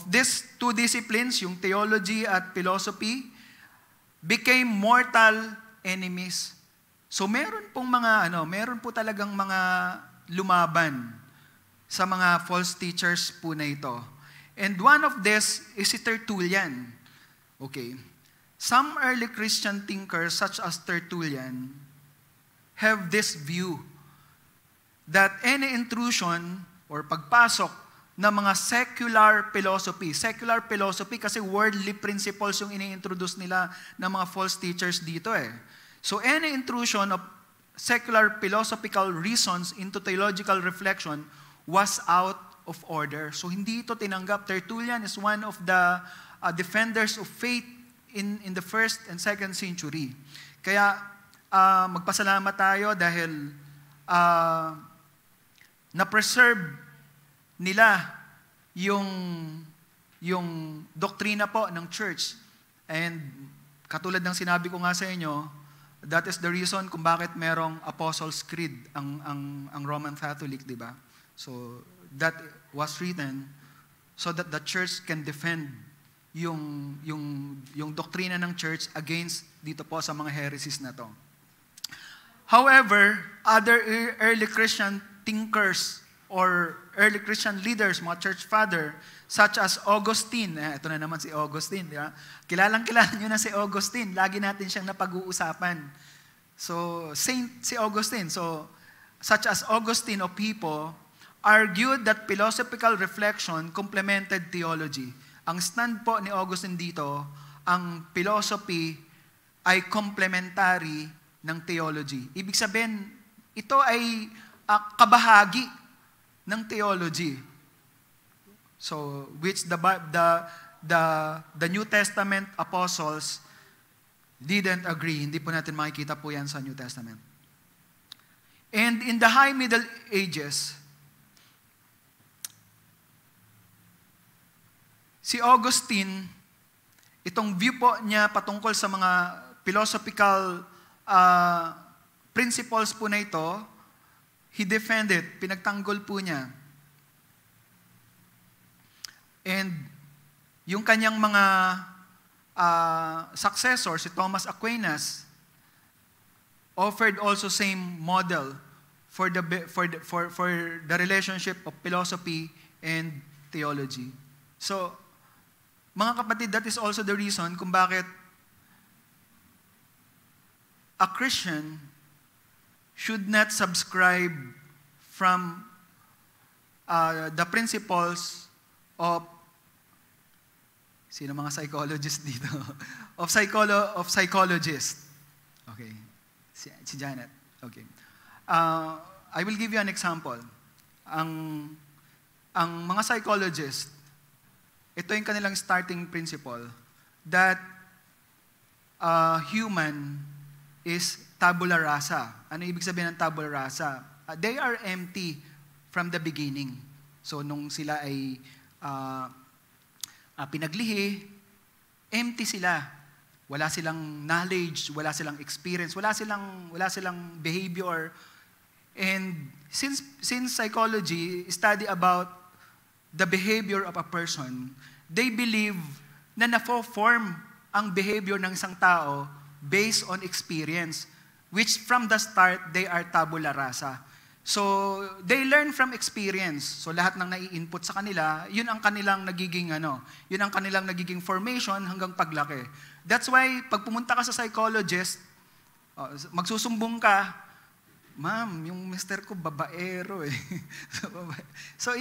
these two disciplines, yung theology at philosophy, became mortal enemies. So meron po talagang mga lumaban sa mga false teachers po na ito. And one of this is si Tertullian. Okay. Some early Christian thinkers such as Tertullian have this view that any intrusion or pagpasok na mga secular philosophy kasi worldly principles yung ini-introduce nila ng mga false teachers dito eh. So any intrusion of secular philosophical reasons into theological reflection was out of order. So hindi ito tinanggap. Tertullian is one of the defenders of faith in the first and second century. Kaya magpasalamat tayo dahil na-preserve nila yung doktrina po ng church. And katulad ng sinabi ko nga sa inyo, that is the reason kung bakit merong Apostles' Creed ang Roman Catholic, di ba? So that was written so that the church can defend yung doktrina ng church against dito po sa mga heresies na to. However, other early Christian thinkers or early Christian leaders, mga church father, such as Augustine. Ito na naman si Augustine. Di ba? Kilalang-kilala nyo na si Augustine. Lagi natin siyang napag-uusapan. So, si Augustine. So, such as Augustine of Hippo, argued that philosophical reflection complemented theology. Ang stand po ni Augustine dito, ang philosophy ay complementary ng theology. Ibig sabihin, ito ay kabahagi ng theology. So, which the New Testament apostles didn't agree. Hindi po natin makikita po yan sa New Testament. And in the High Middle Ages, si Augustine, itong view po niya patungkol sa mga philosophical principles po na ito, he defended, pinagtanggol po niya. And yung kanyang mga successor, si Thomas Aquinas, offered also same model for the relationship of philosophy and theology. So, mga kapatid, that is also the reason kung bakit a Christian should not subscribe from the principles of sino mga psychologists dito? of psychologists. Okay. Si Janet. Okay. I will give you an example. Ang mga psychologists, ito yung kanilang starting principle that human is tabula rasa. Ano ibig sabihin ng tabula rasa? They are empty from the beginning. So, nung sila ay pinaglihi, empty sila. Wala silang knowledge, wala silang experience, wala silang behavior. And since psychology study about the behavior of a person, they believe na na-form ang behavior ng isang tao based on experience, which from the start, they are tabula rasa. So, they learn from experience. So, lahat ng nai-input sa kanila, yun ang kanilang nagiging formation hanggang paglaki. That's why, pag pumunta ka sa psychologist, magsusumbong ka, ma'am, yung mister ko babaero eh. So,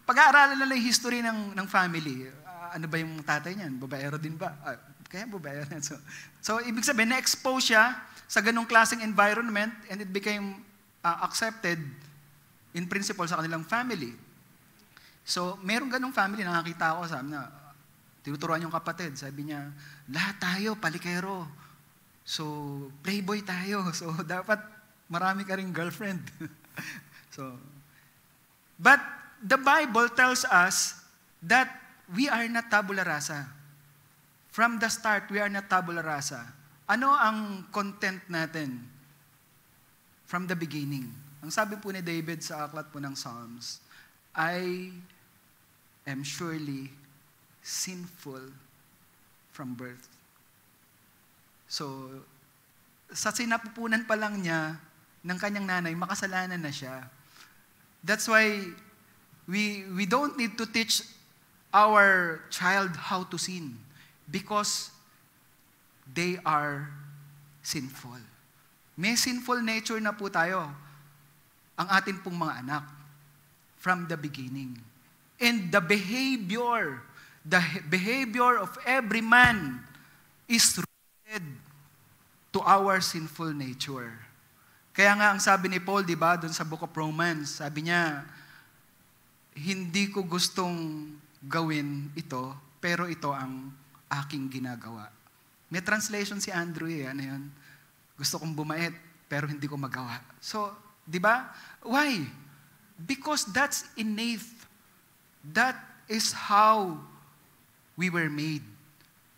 pag-aaralan na lang yung history ng family. Ano ba yung tatay niyan? Babaero din ba? Kaya babaero. So, ibig sabihin, na-expose siya sa ganong klaseng environment and it became accepted in principle sa kanilang family. So, merong ganong family, nakakita ako, sabi na, tinuturuan yung kapatid, sabi niya, lahat tayo, palikero. So, playboy tayo. So, dapat marami ka ring girlfriend. But, the Bible tells us that we are not tabula rasa. From the start, we are not tabula rasa. Ano ang content natin? From the beginning. Ang sabi po ni David sa aklat po ng Psalms, I am surely sinful from birth. So, sa sinapupunan pa lang niya ng kanyang nanay, makasalanan na siya. That's why we don't need to teach our child how to sin because they are sinful. May sinful nature na po tayo, ang atin pong mga anak, from the beginning. And the behavior of every man is rooted to our sinful nature. Kaya nga ang sabi ni Paul, di ba, doon sa Book of Romans, sabi niya, hindi ko gustong gawin ito, pero ito ang aking ginagawa. May translation si Andrew ano yun? Gusto kong bumait, pero hindi ko magawa. So, di ba? Why? Because that's innate. That is how we were made.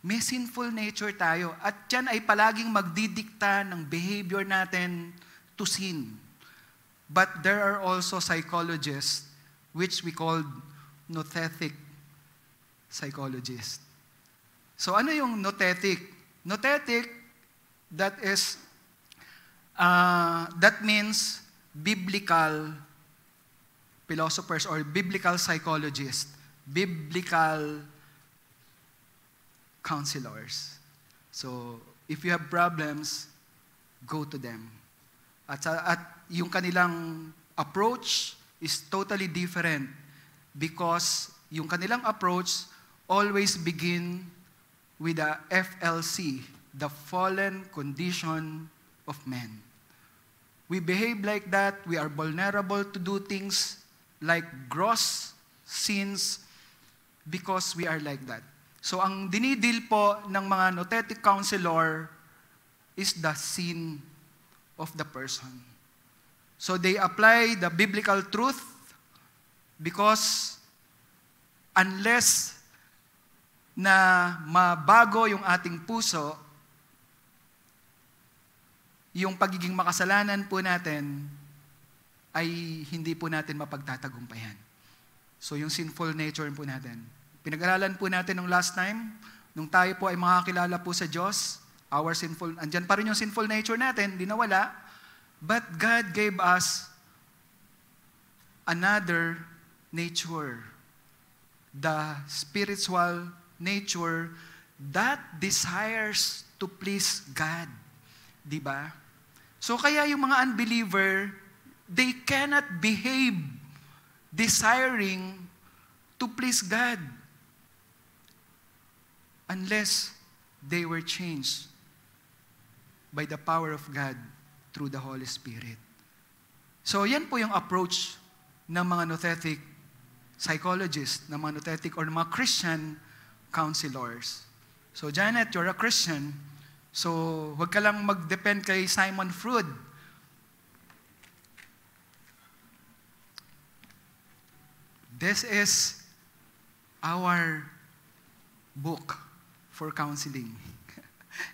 May sinful nature tayo. At yan ay palaging magdidikta ng behavior natin to sin. But there are also psychologists, which we call nothetic psychologists. So, ano yung nothetic? Nothetic, that means biblical philosophers or biblical psychologists, biblical counselors. So, if you have problems, go to them. At yung kanilang approach is totally different because yung kanilang approach always begin with the FLC, the fallen condition of man. We behave like that. We are vulnerable to do things like gross sins because we are like that. So ang dinidil po ng mga nothetic counselor is the sin of the person. So they apply the biblical truth because unless na mabago yung ating puso, yung pagiging makasalanan po natin ay hindi po natin mapagtatagumpayan. So yung sinful nature po natin. Pinag-aralan po natin nung last time, nung tayo po ay makakilala po sa Diyos, andyan pa rin yung sinful nature natin, di nawala, but God gave us another nature, the spiritual nature that desires to please God. Di ba? So kaya yung mga unbeliever, they cannot behave desiring to please God unless they were changed by the power of God through the Holy Spirit. So yan po yung approach ng mga nothetic psychologists, ng mga nothetic or ng mga Christian counselors. So Janet, you're a Christian, so huwag ka lang mag-depend kay Simon Freud. This is our book for counseling.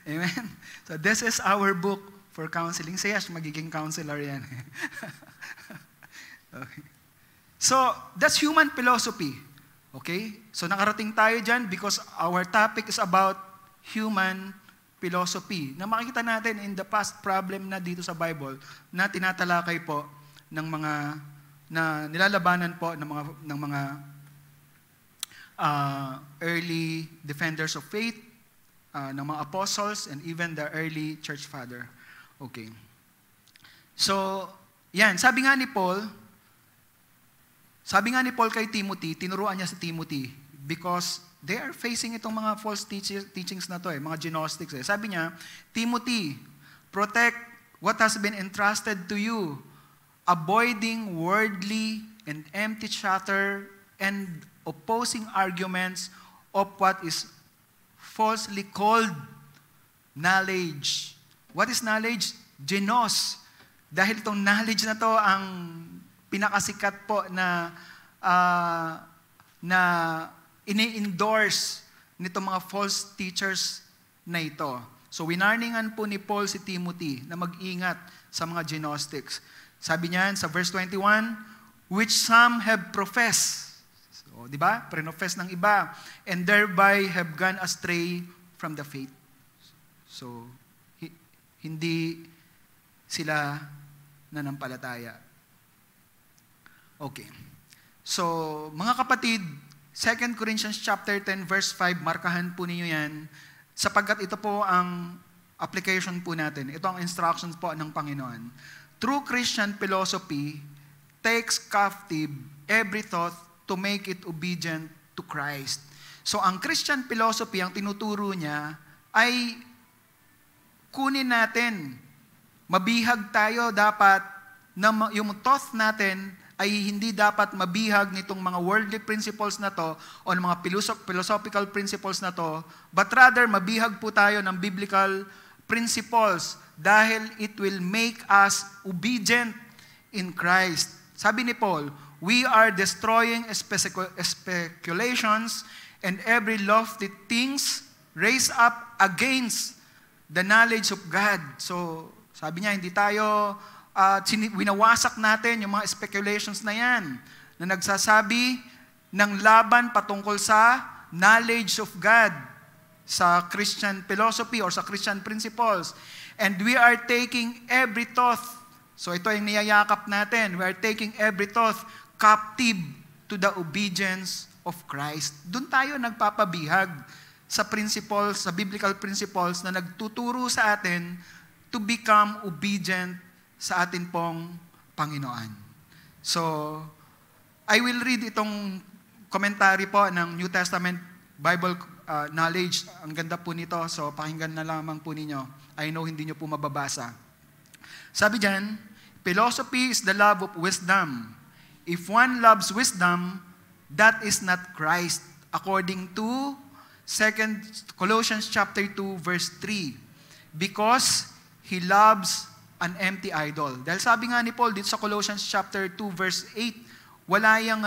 Amen? So this is our book for counseling. Si Yash, magiging counselor yan. Okay. So, that's human philosophy. Okay? So, nakarating tayo dyan because our topic is about human philosophy. Na makikita natin in the past problem na dito sa Bible na tinatalakay po ng mga, na nilalabanan po ng mga early defenders of faith, ng mga apostles, and even the early church father. Okay. So, yan. Sabi nga ni Paul kay Timothy, tinuruan niya si Timothy because they are facing itong mga false teachings na to mga Gnostics. Sabi niya, Timothy, protect what has been entrusted to you, avoiding worldly and empty chatter and opposing arguments of what is falsely called knowledge. What is knowledge? Gnos. Dahil itong knowledge na to ang pinakasikat po na ini-endorse nito mga false teachers na ito. So winarningan po ni Paul si Timothy na mag-ingat sa mga Gnostics. Sabi niyan sa verse 21, which some have professed. So, di ba? Profess ng iba. And thereby have gone astray from the faith. So, hindi sila nanampalataya. Okay. So, mga kapatid, 2 Corinthians chapter 10 verse 5, markahan po ninyo yan, sapagkat ito po ang application po natin. Ito ang instructions po ng Panginoon. True Christian philosophy takes captive every thought to make it obedient to Christ. So, ang Christian philosophy, ang tinuturo niya, ay kunin natin. Mabihag tayo dapat na yung thought natin ay hindi dapat mabihag nitong mga worldly principles na to o ng mga philosophical principles na to, but rather mabihag po tayo ng biblical principles dahil it will make us obedient in Christ. Sabi ni Paul, we are destroying speculations and every lofty things raised up against the knowledge of God. So, sabi niya, hindi tayo winawasak natin yung mga speculations na yan na nagsasabi ng laban patungkol sa knowledge of God sa Christian philosophy or sa Christian principles. And we are taking every thought. So ito yung niyayakap natin. We are taking every thought captive to the obedience of Christ. Doon tayo nagpapabihag sa principles, sa biblical principles na nagtuturo sa atin to become obedient sa atin pong Panginoon. So, I will read itong commentary po ng New Testament Bible knowledge. Ang ganda po nito, so pakinggan na lamang po ninyo. I know hindi nyo po mababasa. Sabi dyan, philosophy is the love of wisdom. If one loves wisdom, that is not Christ. According to Colossians chapter 2 verse 3. Because he loves an empty idol. Dahil sabi nga ni Paul dito sa Colossians chapter 2 verse 8, wala yang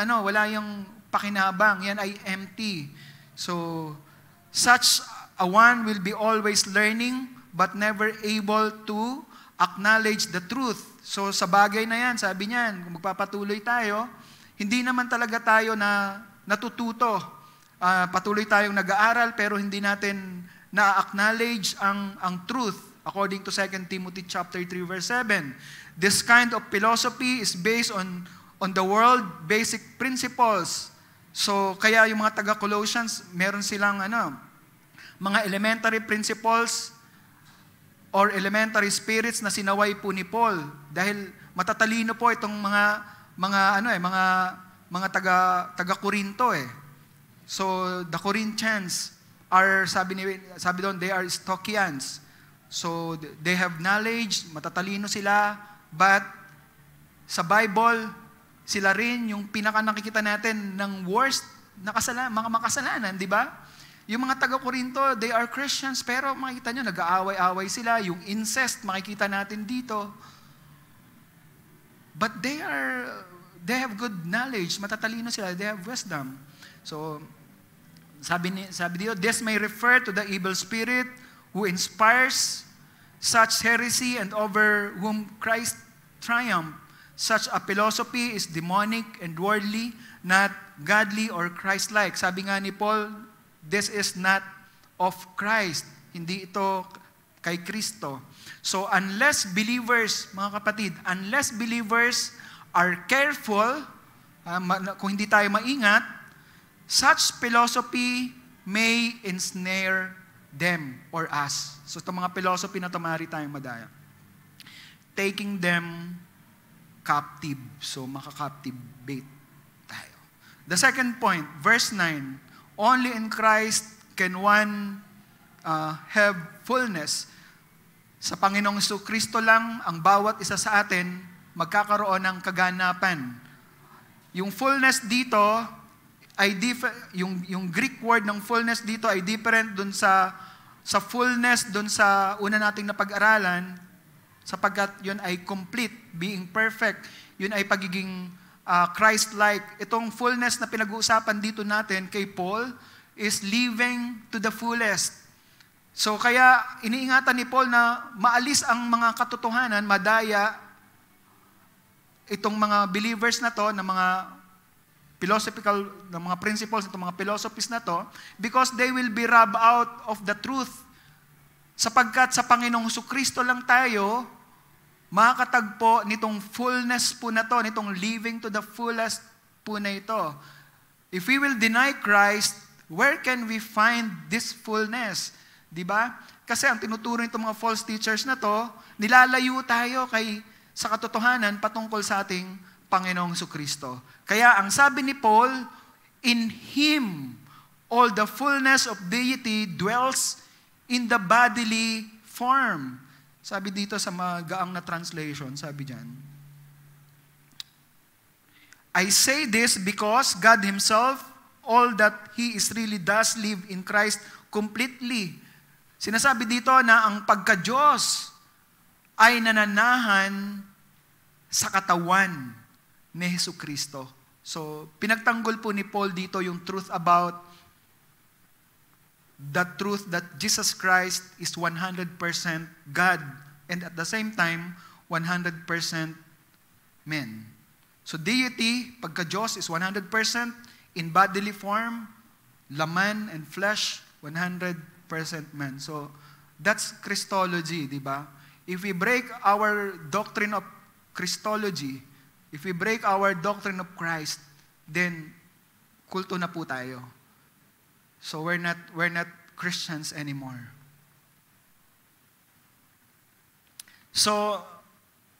pakinabang, yan ay empty. So, such a one will be always learning but never able to acknowledge the truth. So, sa bagay na yan, sabi niyan, kung magpapatuloy tayo, hindi naman talaga tayo na natututo. Patuloy tayong nag-aaral pero hindi natin na-acknowledge ang truth. According to 2 Timothy chapter 3 verse 7, this kind of philosophy is based on the world basic principles. So kaya yung mga taga-Colossians, meron silang mga elementary principles or elementary spirits na sinaway po ni Paul dahil matatalino po itong mga taga-Korinto . So the Corinthians are sabi doon they are Stoicians. So, they have knowledge, matatalino sila, but sa Bible, sila rin yung pinaka-nakikita natin ng worst na mga makasalanan, di ba? Yung mga taga-Korinto, they are Christians, pero makikita nyo, nag-aaway-away sila. Yung incest, makikita natin dito. But they have good knowledge, matatalino sila, they have wisdom. So, sabi dito, this may refer to the evil spirit who inspires such heresy and over whom Christ triumphed. Such a philosophy is demonic and worldly, not godly or Christ-like. Sabi nga ni Paul, this is not of Christ. Hindi ito kay Kristo. So unless believers, mga kapatid, unless believers are careful, kung hindi tayo maingat, such philosophy may ensnare them or us. So itong mga philosophy na ito, maaari tayong madaya. Taking them captive. So makaka-captivate tayo. The second point, verse 9, only in Christ can one have fullness. Sa Panginoong Jesucristo lang, ang bawat isa sa atin magkakaroon ng kaganapan. Yung fullness dito ay yung Greek word ng fullness dito ay different dun sa fullness dun sa una nating napag-aralan, sapagkat yun ay complete, being perfect. Yun ay pagiging Christ-like. Itong fullness na pinag-uusapan dito natin kay Paul is living to the fullest. So kaya iniingatan ni Paul na maalis ang mga katotohanan, madaya itong mga believers na to, na mga philosophical, na mga principles, itong mga philosophies na to, because they will be robbed out of the truth. Sapagkat sa Panginoong Jesucristo lang tayo makakatagpo nitong fullness po na to, nitong living to the fullest po na ito. If we will deny Christ, where can we find this fullness? Diba? Kasi ang tinuturo nitong mga false teachers na to, nilalayo tayo sa katotohanan patungkol sa ating Panginoong Jesucristo. Kaya ang sabi ni Paul, in Him all the fullness of deity dwells in the bodily form. Sabi dito sa magaang na translation, sabi diyan, I say this because God Himself, all that He is really does live in Christ completely. Sinasabi dito na ang pagka-Diyos ay nananahan sa katawan ni Jesucristo. So, pinagtanggol po ni Paul dito yung truth about the truth that Jesus Christ is 100% God and at the same time, 100% man. So, deity, pagka-Diyos is 100% in bodily form, laman and flesh, 100% man. So, that's Christology, di ba? If we break our doctrine of Christology, if we break our doctrine of Christ, then kulto na po tayo. So we're not Christians anymore. So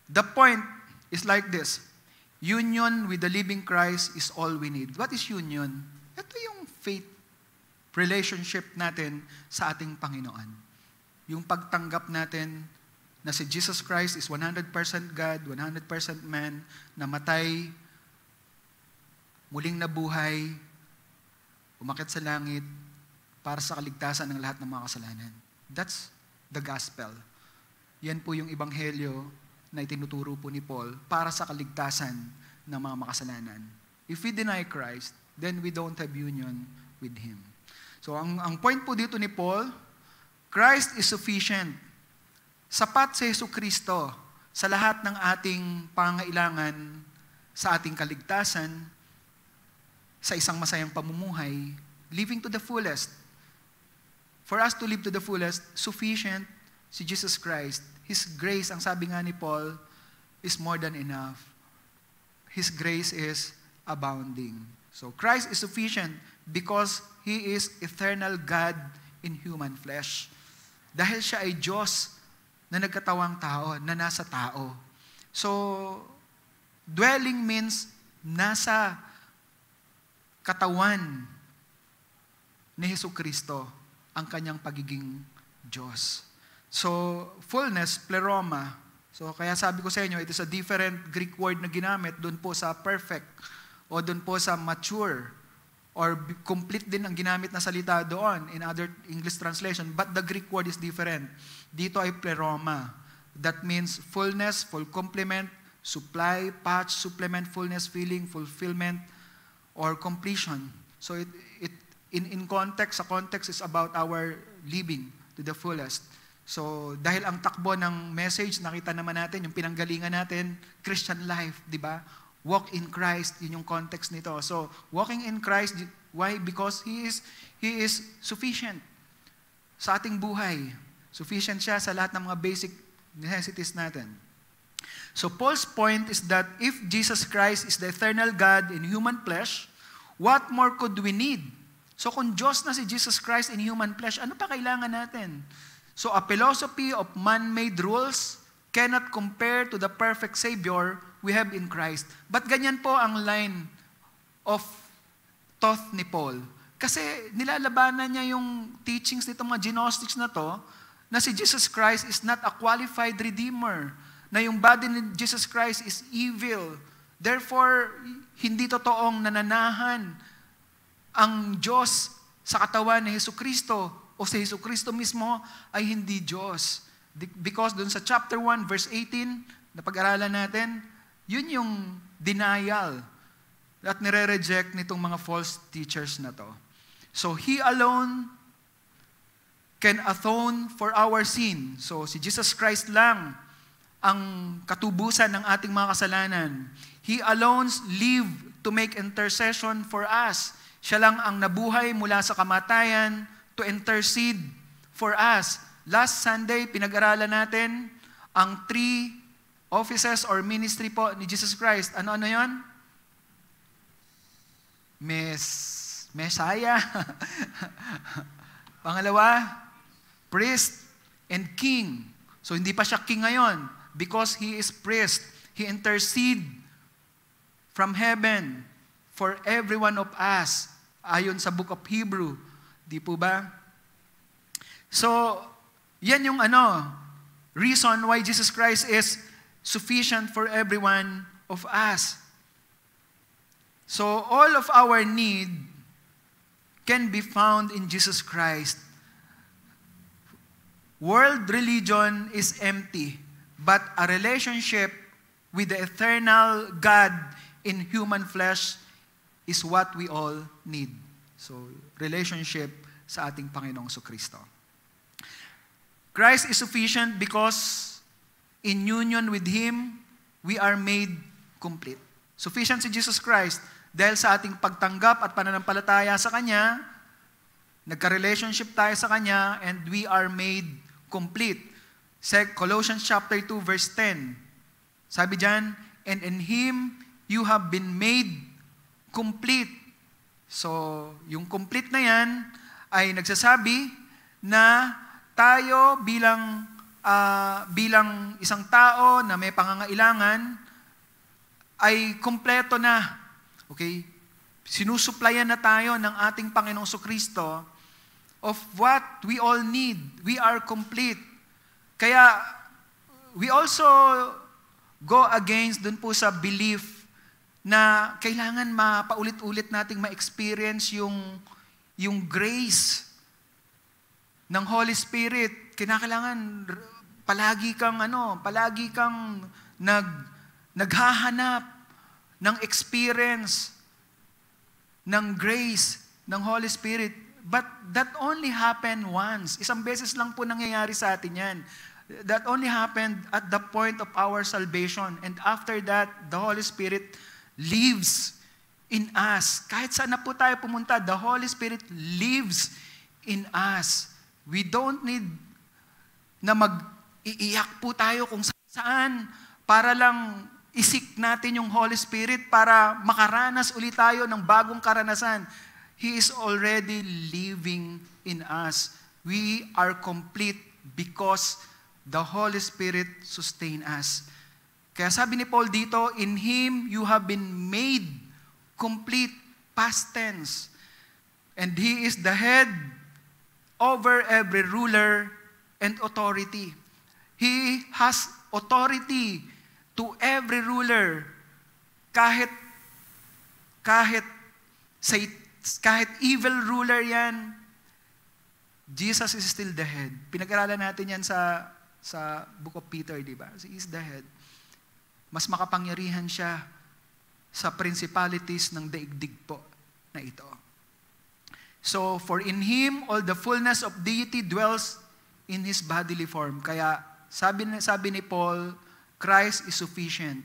the point is like this. Union with the living Christ is all we need. What is union? Ito yung faith relationship natin sa ating Panginoon. Yung pagtanggap natin na si Jesus Christ is 100% God, 100% man, namatay, muling nabuhay, umakyat sa langit para sa kaligtasan ng lahat ng mga kasalanan. That's the gospel. Yan po yung ebanghelyo na itinuturo po ni Paul para sa kaligtasan ng mga makasalanan. If we deny Christ, then we don't have union with Him. So ang point po dito ni Paul, Christ is sufficient. Sapat si Jesucristo sa lahat ng ating pangailangan sa ating kaligtasan, sa isang masayang pamumuhay, living to the fullest. For us to live to the fullest, sufficient si Jesus Christ. His grace, ang sabi nga ni Paul, is more than enough. His grace is abounding. So Christ is sufficient because He is eternal God in human flesh. Dahil siya ay Diyos na nagkatawang tao, na nasa tao. So, dwelling means nasa katawan ni Jesucristo ang kanyang pagiging Diyos. So, fullness, pleroma. So, kaya sabi ko sa inyo, it is a different Greek word na ginamit doon po sa perfect o doon po sa mature or complete din ang ginamit na salita doon in other English translation. But the Greek word is different. Dito ay pleroma. That means fullness, full complement, supply, patch, supplement, fullness, filling, fulfillment, or completion. So in context, sa context is about our living, to the fullest. So, dahil ang takbo ng message, nakita naman natin, yung pinanggalingan natin, Christian life, di ba? Walk in Christ, yun yung context nito. So, walking in Christ, why? Because He is sufficient sa ating buhay. Sufficient siya sa lahat ng mga basic necessities natin. So, Paul's point is that if Jesus Christ is the eternal God in human flesh, what more could we need? So, kung Diyos na si Jesus Christ in human flesh, ano pa kailangan natin? So, a philosophy of man-made rules cannot compare to the perfect Savior we have in Christ. But ganyan po ang line of thought ni Paul. Kasi nilalabanan niya yung teachings nito mga Gnostics na to, na si Jesus Christ is not a qualified Redeemer, na yung body ni Jesus Christ is evil. Therefore, hindi totoong nananahan ang Diyos sa katawan ni Jesucristo o si Jesucristo mismo ay hindi Diyos. Because dun sa chapter 1, verse 18, na pag-aralan natin, yun yung denial at nire-reject nitong mga false teachers na to. So, He alone can atone for our sin. So, si Jesus Christ lang ang katubusan ng ating mga kasalanan. He alone lived to make intercession for us. Siya lang ang nabuhay mula sa kamatayan to intercede for us. Last Sunday, pinag-aralan natin ang 3 offices or ministry po ni Jesus Christ. Ano-ano yun? Messiah. Pangalawa, priest and king. So hindi pa siya king ngayon because He is priest. He intercede from heaven for every one of us ayon sa book of Hebrew. Di po ba? So, yan yung reason why Jesus Christ is sufficient for every one of us. So, all of our need can be found in Jesus Christ. World religion is empty, but a relationship with the eternal God in human flesh is what we all need. So, relationship sa ating Panginoong Jesucristo. Christ is sufficient because in union with Him, we are made complete. Sufficient si Jesus Christ dahil sa ating pagtanggap at pananampalataya sa Kanya, nagka-relationship tayo sa Kanya, and we are made complete. Colossians chapter 2, verse 10. Sabi dyan, and in Him, you have been made complete. So, yung complete na yan ay nagsasabi na tayo bilang isang tao na may pangangailangan ay kompleto na. Okay? Sinusuplayan na tayo ng ating Panginoong Jesucristo of what we all need. We are complete. Kaya, we also go against dun po sa belief na kailangan mapaulit-ulit nating ma-experience yung grace ng Holy Spirit. Kinakailangan palagi kang naghahanap ng experience ng grace ng Holy Spirit. But that only happened once. Isang beses lang po nangyayari sa atin yan. That only happened at the point of our salvation. And after that, the Holy Spirit lives in us. Kahit saan na po tayo pumunta, the Holy Spirit lives in us. We don't need na mag-iiyak po tayo kung saan para lang isik natin yung Holy Spirit para makaranas ulit tayo ng bagong karanasan. He is already living in us. We are complete because the Holy Spirit sustain us. Kaya sabi ni Paul dito, in Him you have been made complete, past tense. And He is the head over every ruler and authority. He has authority to every ruler. Kahit evil ruler yan, Jesus is still the head. Pinag-aralan natin yan sa book of Peter, di ba? He is the head. Mas makapangyarihan siya sa principalities ng daigdig po na ito. So, for in Him, all the fullness of deity dwells in His bodily form. Kaya sabi ni Paul, Christ is sufficient.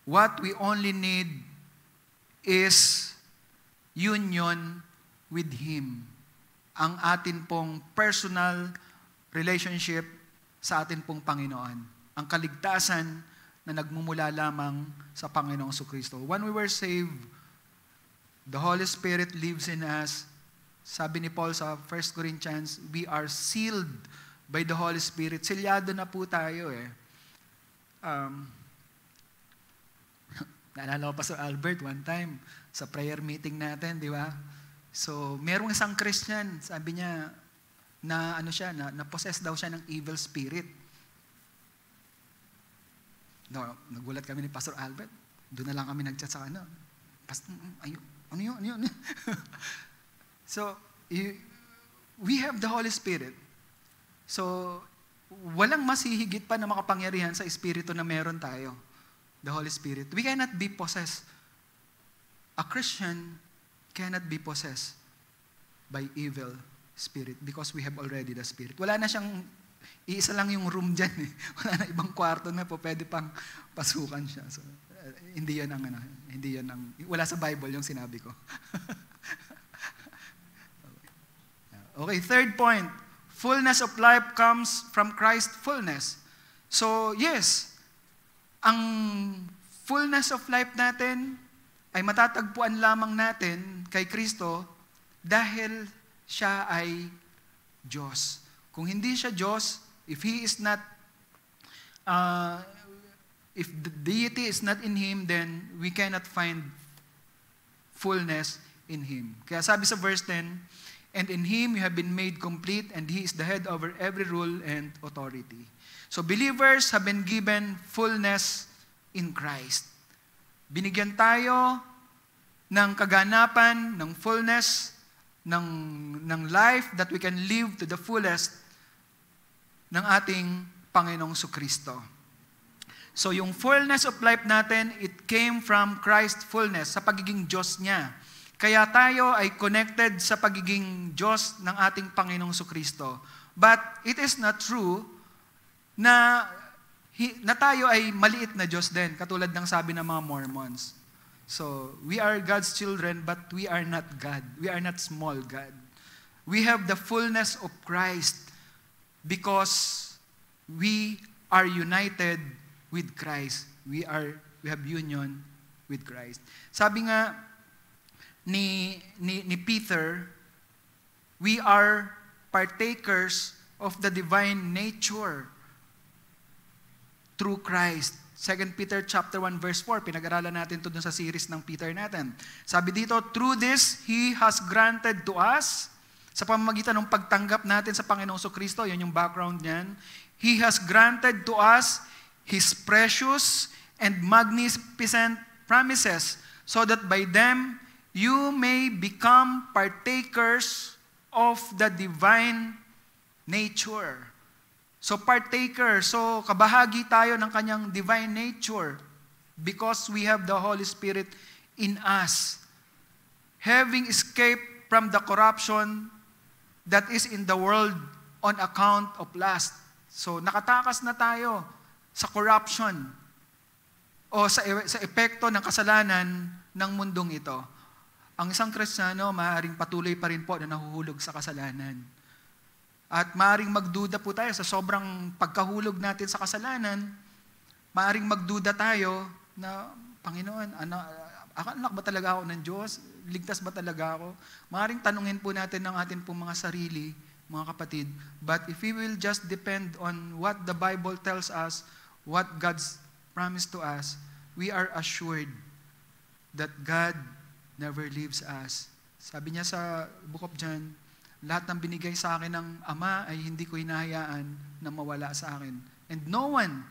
What we only need is union with Him. Ang atin pong personal relationship sa atin pong Panginoon. Ang kaligtasan na nagmumula lamang sa Panginoong Jesucristo. When we were saved, the Holy Spirit lives in us. Sabi ni Paul sa 1 Corinthians, we are sealed by the Holy Spirit. Silyado na po tayo eh. Naalala ko pa sa Albert one time, sa prayer meeting natin, di ba? So, merong isang Christian, sabi niya, na-possess daw siya ng evil spirit. No, nagulat kami ni Pastor Albert. Doon na lang kami nag-chat sa Pastor, ano yun? So, we have the Holy Spirit. So, walang mas hihigit pa na makapangyarihan sa Espiritu na meron tayo. The Holy Spirit. We cannot be possessed. A Christian cannot be possessed by evil spirit because we have already the Spirit. Wala na siyang, iisa lang yung room dyan eh. Wala na ibang kwarto na po, pwede pang pasukan siya. So, hindi yan ang, wala sa Bible yung sinabi ko. Okay, third point. Fullness of life comes from Christ's fullness. So, yes, ang fullness of life natin ay matatagpuan lamang natin kay Kristo dahil siya ay Diyos. Kung hindi siya Diyos, if He is not, if the deity is not in Him, then we cannot find fullness in Him. Kaya sabi sa verse 10, and in Him you have been made complete, and He is the head over every rule and authority. So believers have been given fullness in Christ. Binigyan tayo ng kaganapan, ng fullness, ng life that we can live to the fullest ng ating Panginoong Jesucristo. So yung fullness of life natin, it came from Christ's fullness, sa pagiging Diyos niya. Kaya tayo ay connected sa pagiging Diyos ng ating Panginoong Jesucristo. But it is not true na tayo ay maliit na Diyos din, katulad ng sabi ng mga Mormons. So, we are God's children, but we are not God. We are not small God. We have the fullness of Christ because we are united with Christ. We have union with Christ. Sabi nga ni Peter, we are partakers of the divine nature through Christ. 2 Peter chapter 1 verse 4, pinag-aralan natin ito dun sa series ng Peter natin. Sabi dito, through this, He has granted to us, sa pamamagitan ng pagtanggap natin sa Panginoong Jesucristo, yan yung background niyan, He has granted to us His precious and magnificent promises, so that by them, you may become partakers of the divine nature. So partaker, so kabahagi tayo ng kanyang divine nature because we have the Holy Spirit in us. Having escaped from the corruption that is in the world on account of lust. So nakatakas na tayo sa corruption o sa epekto ng kasalanan ng mundong ito. Ang isang Kristiyano, maaaring patuloy pa rin po na nahuhulog sa kasalanan. At maaaring magduda po tayo sa sobrang pagkahulog natin sa kasalanan, maaaring magduda tayo na, Panginoon, anak ba talaga ako ng Diyos? Ligtas ba talaga ako? Maaaring tanungin po natin ng atin pong mga sarili, mga kapatid. But if we will just depend on what the Bible tells us, what God's promised to us, we are assured that God never leaves us. Sabi niya sa Book of John, lahat ng binigay sa akin ng Ama ay hindi ko hinahayaan na mawala sa akin. And no one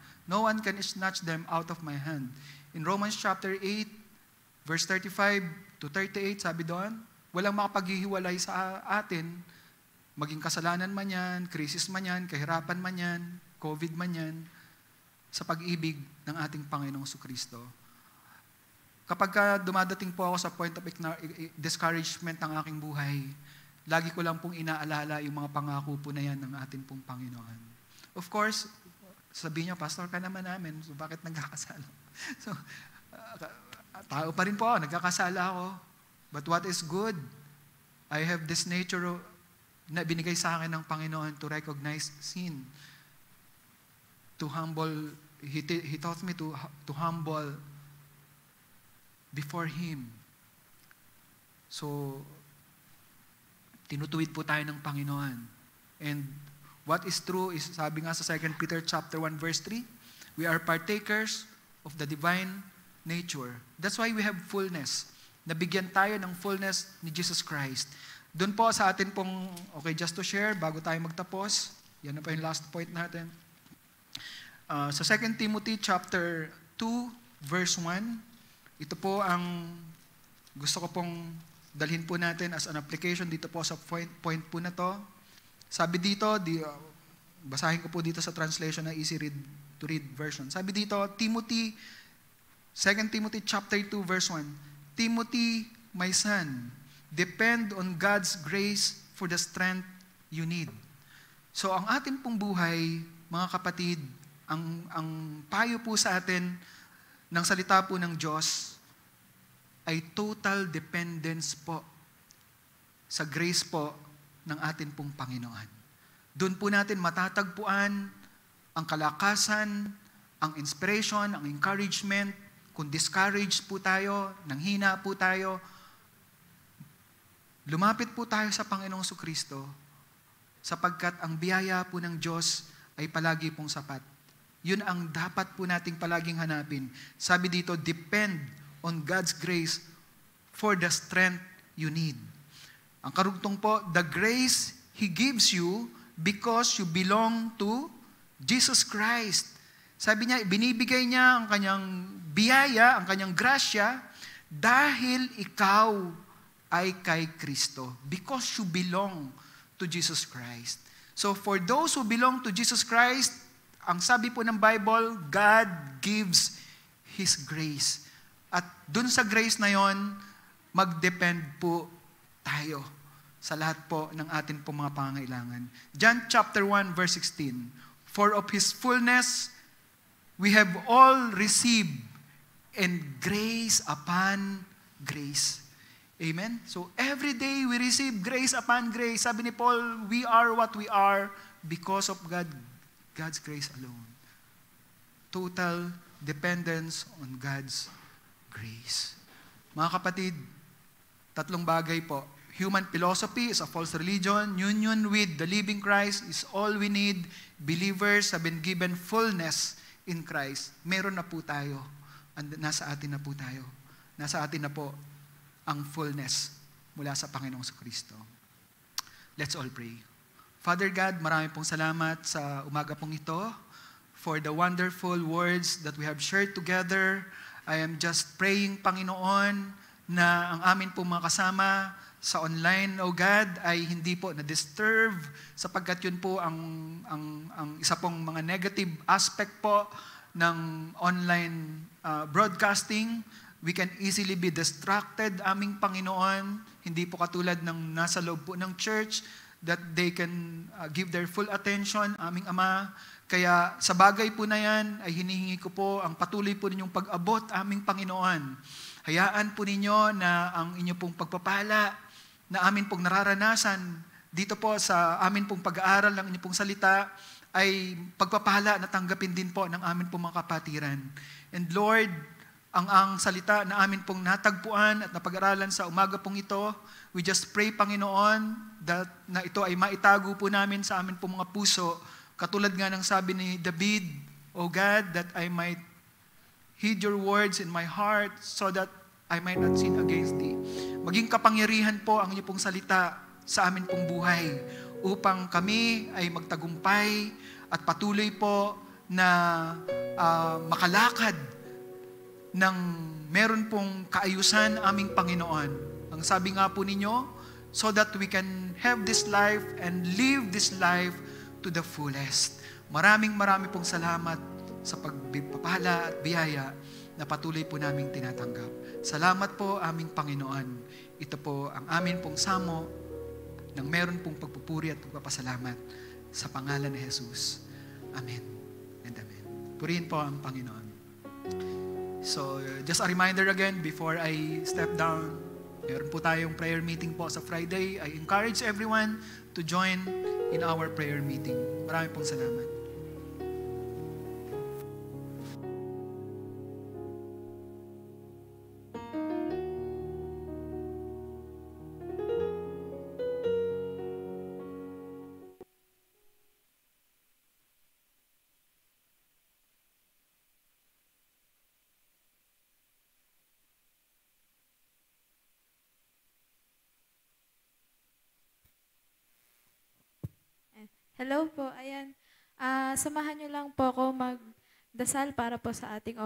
can snatch them out of my hand. In Romans chapter 8, verse 35 to 38, sabi doon, walang makapaghihiwalay sa atin, maging kasalanan man yan, krisis man yan, kahirapan man yan, COVID man yan, sa pag-ibig ng ating Panginoong Jesucristo. Kapag dumadating po ako sa point of discouragement ng aking buhay, lagi ko lang pong inaalala yung mga pangako po na yan ng atin pong Panginoon. Of course, sabihin niyo, pastor ka naman namin, so bakit nagkakasala? So, tao pa rin po ako, nagkakasala ako. But what is good, I have this nature na binigay sa akin ng Panginoon to recognize sin. To humble, He taught me to humble before Him. So, tinutuwid po tayo ng Panginoon. And what is true is, sabi nga sa 2 Peter chapter 1 verse 3, we are partakers of the divine nature. That's why we have fullness. Nabigyan tayo ng fullness ni Jesus Christ. Doon po sa atin pong, okay, just to share, bago tayo magtapos, yan na po yung last point natin. Sa 2 Timothy chapter 2 verse 1, ito po ang gusto ko pong dalhin po natin as an application dito po sa point po na to. Sabi dito, basahin ko po dito sa translation na easy read to read version. Sabi dito, 2 Timothy chapter 2 verse 1, Timothy, my son, depend on God's grace for the strength you need. So ang atin pong buhay, mga kapatid, ang payo po sa atin ng salita po ng Diyos ay total dependence po sa grace po ng atin pong Panginoon. Doon po natin matatagpuan ang kalakasan, ang inspiration, ang encouragement. Kung discouraged po tayo, nanghina po tayo, lumapit po tayo sa Panginoong Kristo sapagkat ang biyaya po ng Diyos ay palagi pong sapat. Yun ang dapat po nating palaging hanapin. Sabi dito, depend on God's grace for the strength you need. Ang karugtong po, the grace He gives you because you belong to Jesus Christ. Sabi niya, binibigay niya ang kanyang biyaya, ang kanyang grasya, dahil ikaw ay kay Kristo. Because you belong to Jesus Christ. So for those who belong to Jesus Christ, ang sabi po ng Bible, God gives His grace. At dun sa grace na yon, mag-depend po tayo sa lahat po ng atin po mga pangangailangan. John chapter 1 verse 16, for of His fullness we have all received, and grace upon grace. Amen? So every day we receive grace upon grace. Sabi ni Paul, we are what we are because of God's grace alone. Total dependence on God's grace. Mga kapatid, tatlong bagay po. Human philosophy is a false religion. Union with the living Christ is all we need. Believers have been given fullness in Christ. Meron na po tayo. Nasa atin na po tayo. Nasa atin na po ang fullness mula sa Panginoong Kristo. Let's all pray. Father God, marami pong salamat sa umaga pong ito for the wonderful words that we have shared together. I am just praying, Panginoon, na ang amin pong mga kasama sa online, O God, ay hindi po na-disturb sapagkat yun po ang isa pong mga negative aspect po ng online broadcasting. We can easily be distracted, aming Panginoon. Hindi po katulad ng nasa loob po ng church that they can give their full attention, aming Ama. Kaya sa bagay po na yan, ay hinihingi ko po ang patuloy po ninyong pag-abot, aming Panginoon. Hayaan po ninyo na ang inyo pong pagpapala na amin pong nararanasan dito po sa amin pong pag-aaral ng inyo pong salita ay pagpapala na tanggapin din po ng amin pong mga kapatiran. And Lord, ang salita na amin pong natagpuan at napag-aralan sa umaga pong ito, we just pray, Panginoon, that na ito ay maitago po namin sa amin pong mga puso. Katulad nga ng sabi ni David, O God, that I might heed your words in my heart so that I might not sin against thee. Maging kapangyarihan po ang inyong pong salita sa amin pong buhay upang kami ay magtagumpay at patuloy po na makalakad ng meron pong kaayusan aming Panginoon. Ang sabi nga po ninyo, so that we can have this life and live this life to the fullest. Maraming pong salamat sa pagpapala at biyaya na patuloy po naming tinatanggap. Salamat po aming Panginoon. Ito po ang amin pong samo ng meron pong pagpupuri at pagpapasalamat sa pangalan ni Jesus. Amen and amen. Purihin po ang Panginoon. So, just a reminder again, before I step down, meron po tayong prayer meeting po sa Friday. I encourage everyone to join in our prayer meeting. Maraming pong salamat. Hello po, ayan. Samahan niyo lang po ako magdasal para po sa ating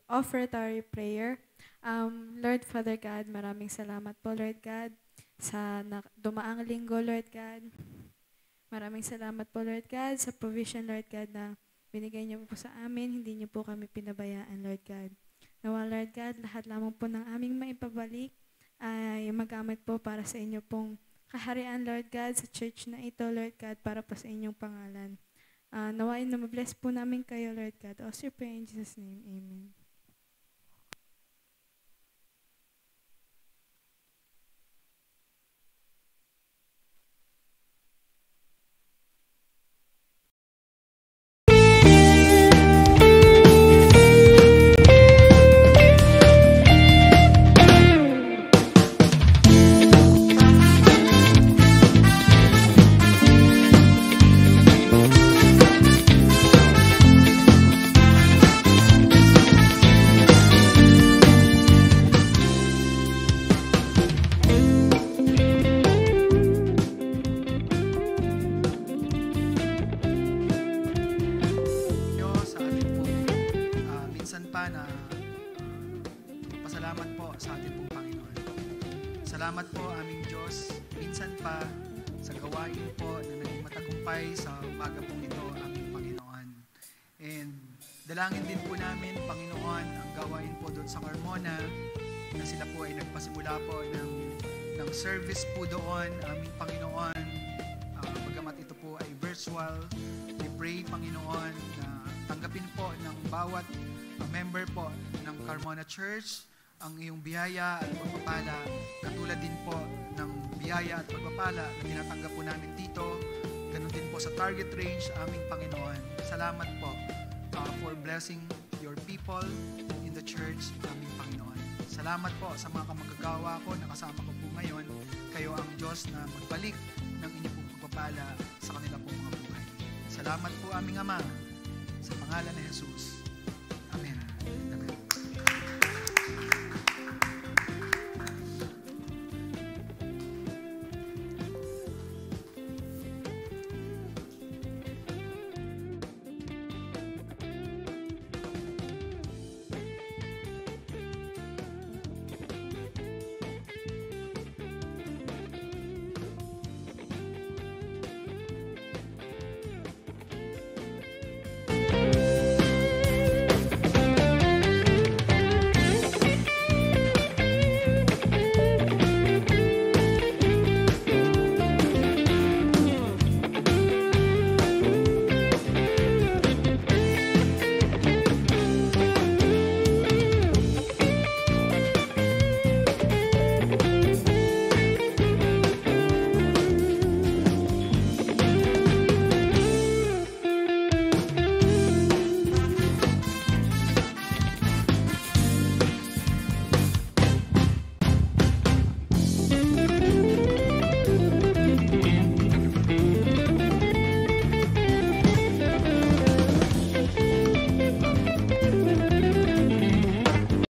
offertory prayer. Lord Father God, maraming salamat po Lord God sa dumaang linggo Lord God. Maraming salamat po Lord God sa provision Lord God na binigay niyo po sa amin, hindi niyo po kami pinabayaan Lord God. Nawa Lord God, lahat lamang po ng aming maipabalik ay magamit po para sa inyo pong kaharian, Lord God, sa church na ito, Lord God, para po sa inyong pangalan. Nawain na mabless po namin kayo, Lord God. Also pray in Jesus' name. Amen. Salamat po aming Diyos, minsan pa sa gawain po na naging matagumpay sa umaga pong ito aming Panginoon. And dalangin din po namin, Panginoon, ang gawain po doon sa Carmona, na sila po ay nagpasimula po ng service po doon, aming Panginoon. Bagamat ito po ay virtual, we pray, Panginoon, na tanggapin po ng bawat member po ng Carmona Church ang iyong biyaya at pagpapala, katulad din po ng biyaya at pagpapala na tinatanggap po namin dito, ganun din po sa target range, aming Panginoon. Salamat po for blessing your people in the church, aming Panginoon. Salamat po sa mga kamagagawa ko na kasama ko po ngayon. Kayo ang Diyos na magbalik ng inyong pong pagpapala sa kanila pong mga buhay. Salamat po aming Ama, sa pangalan ni Jesus.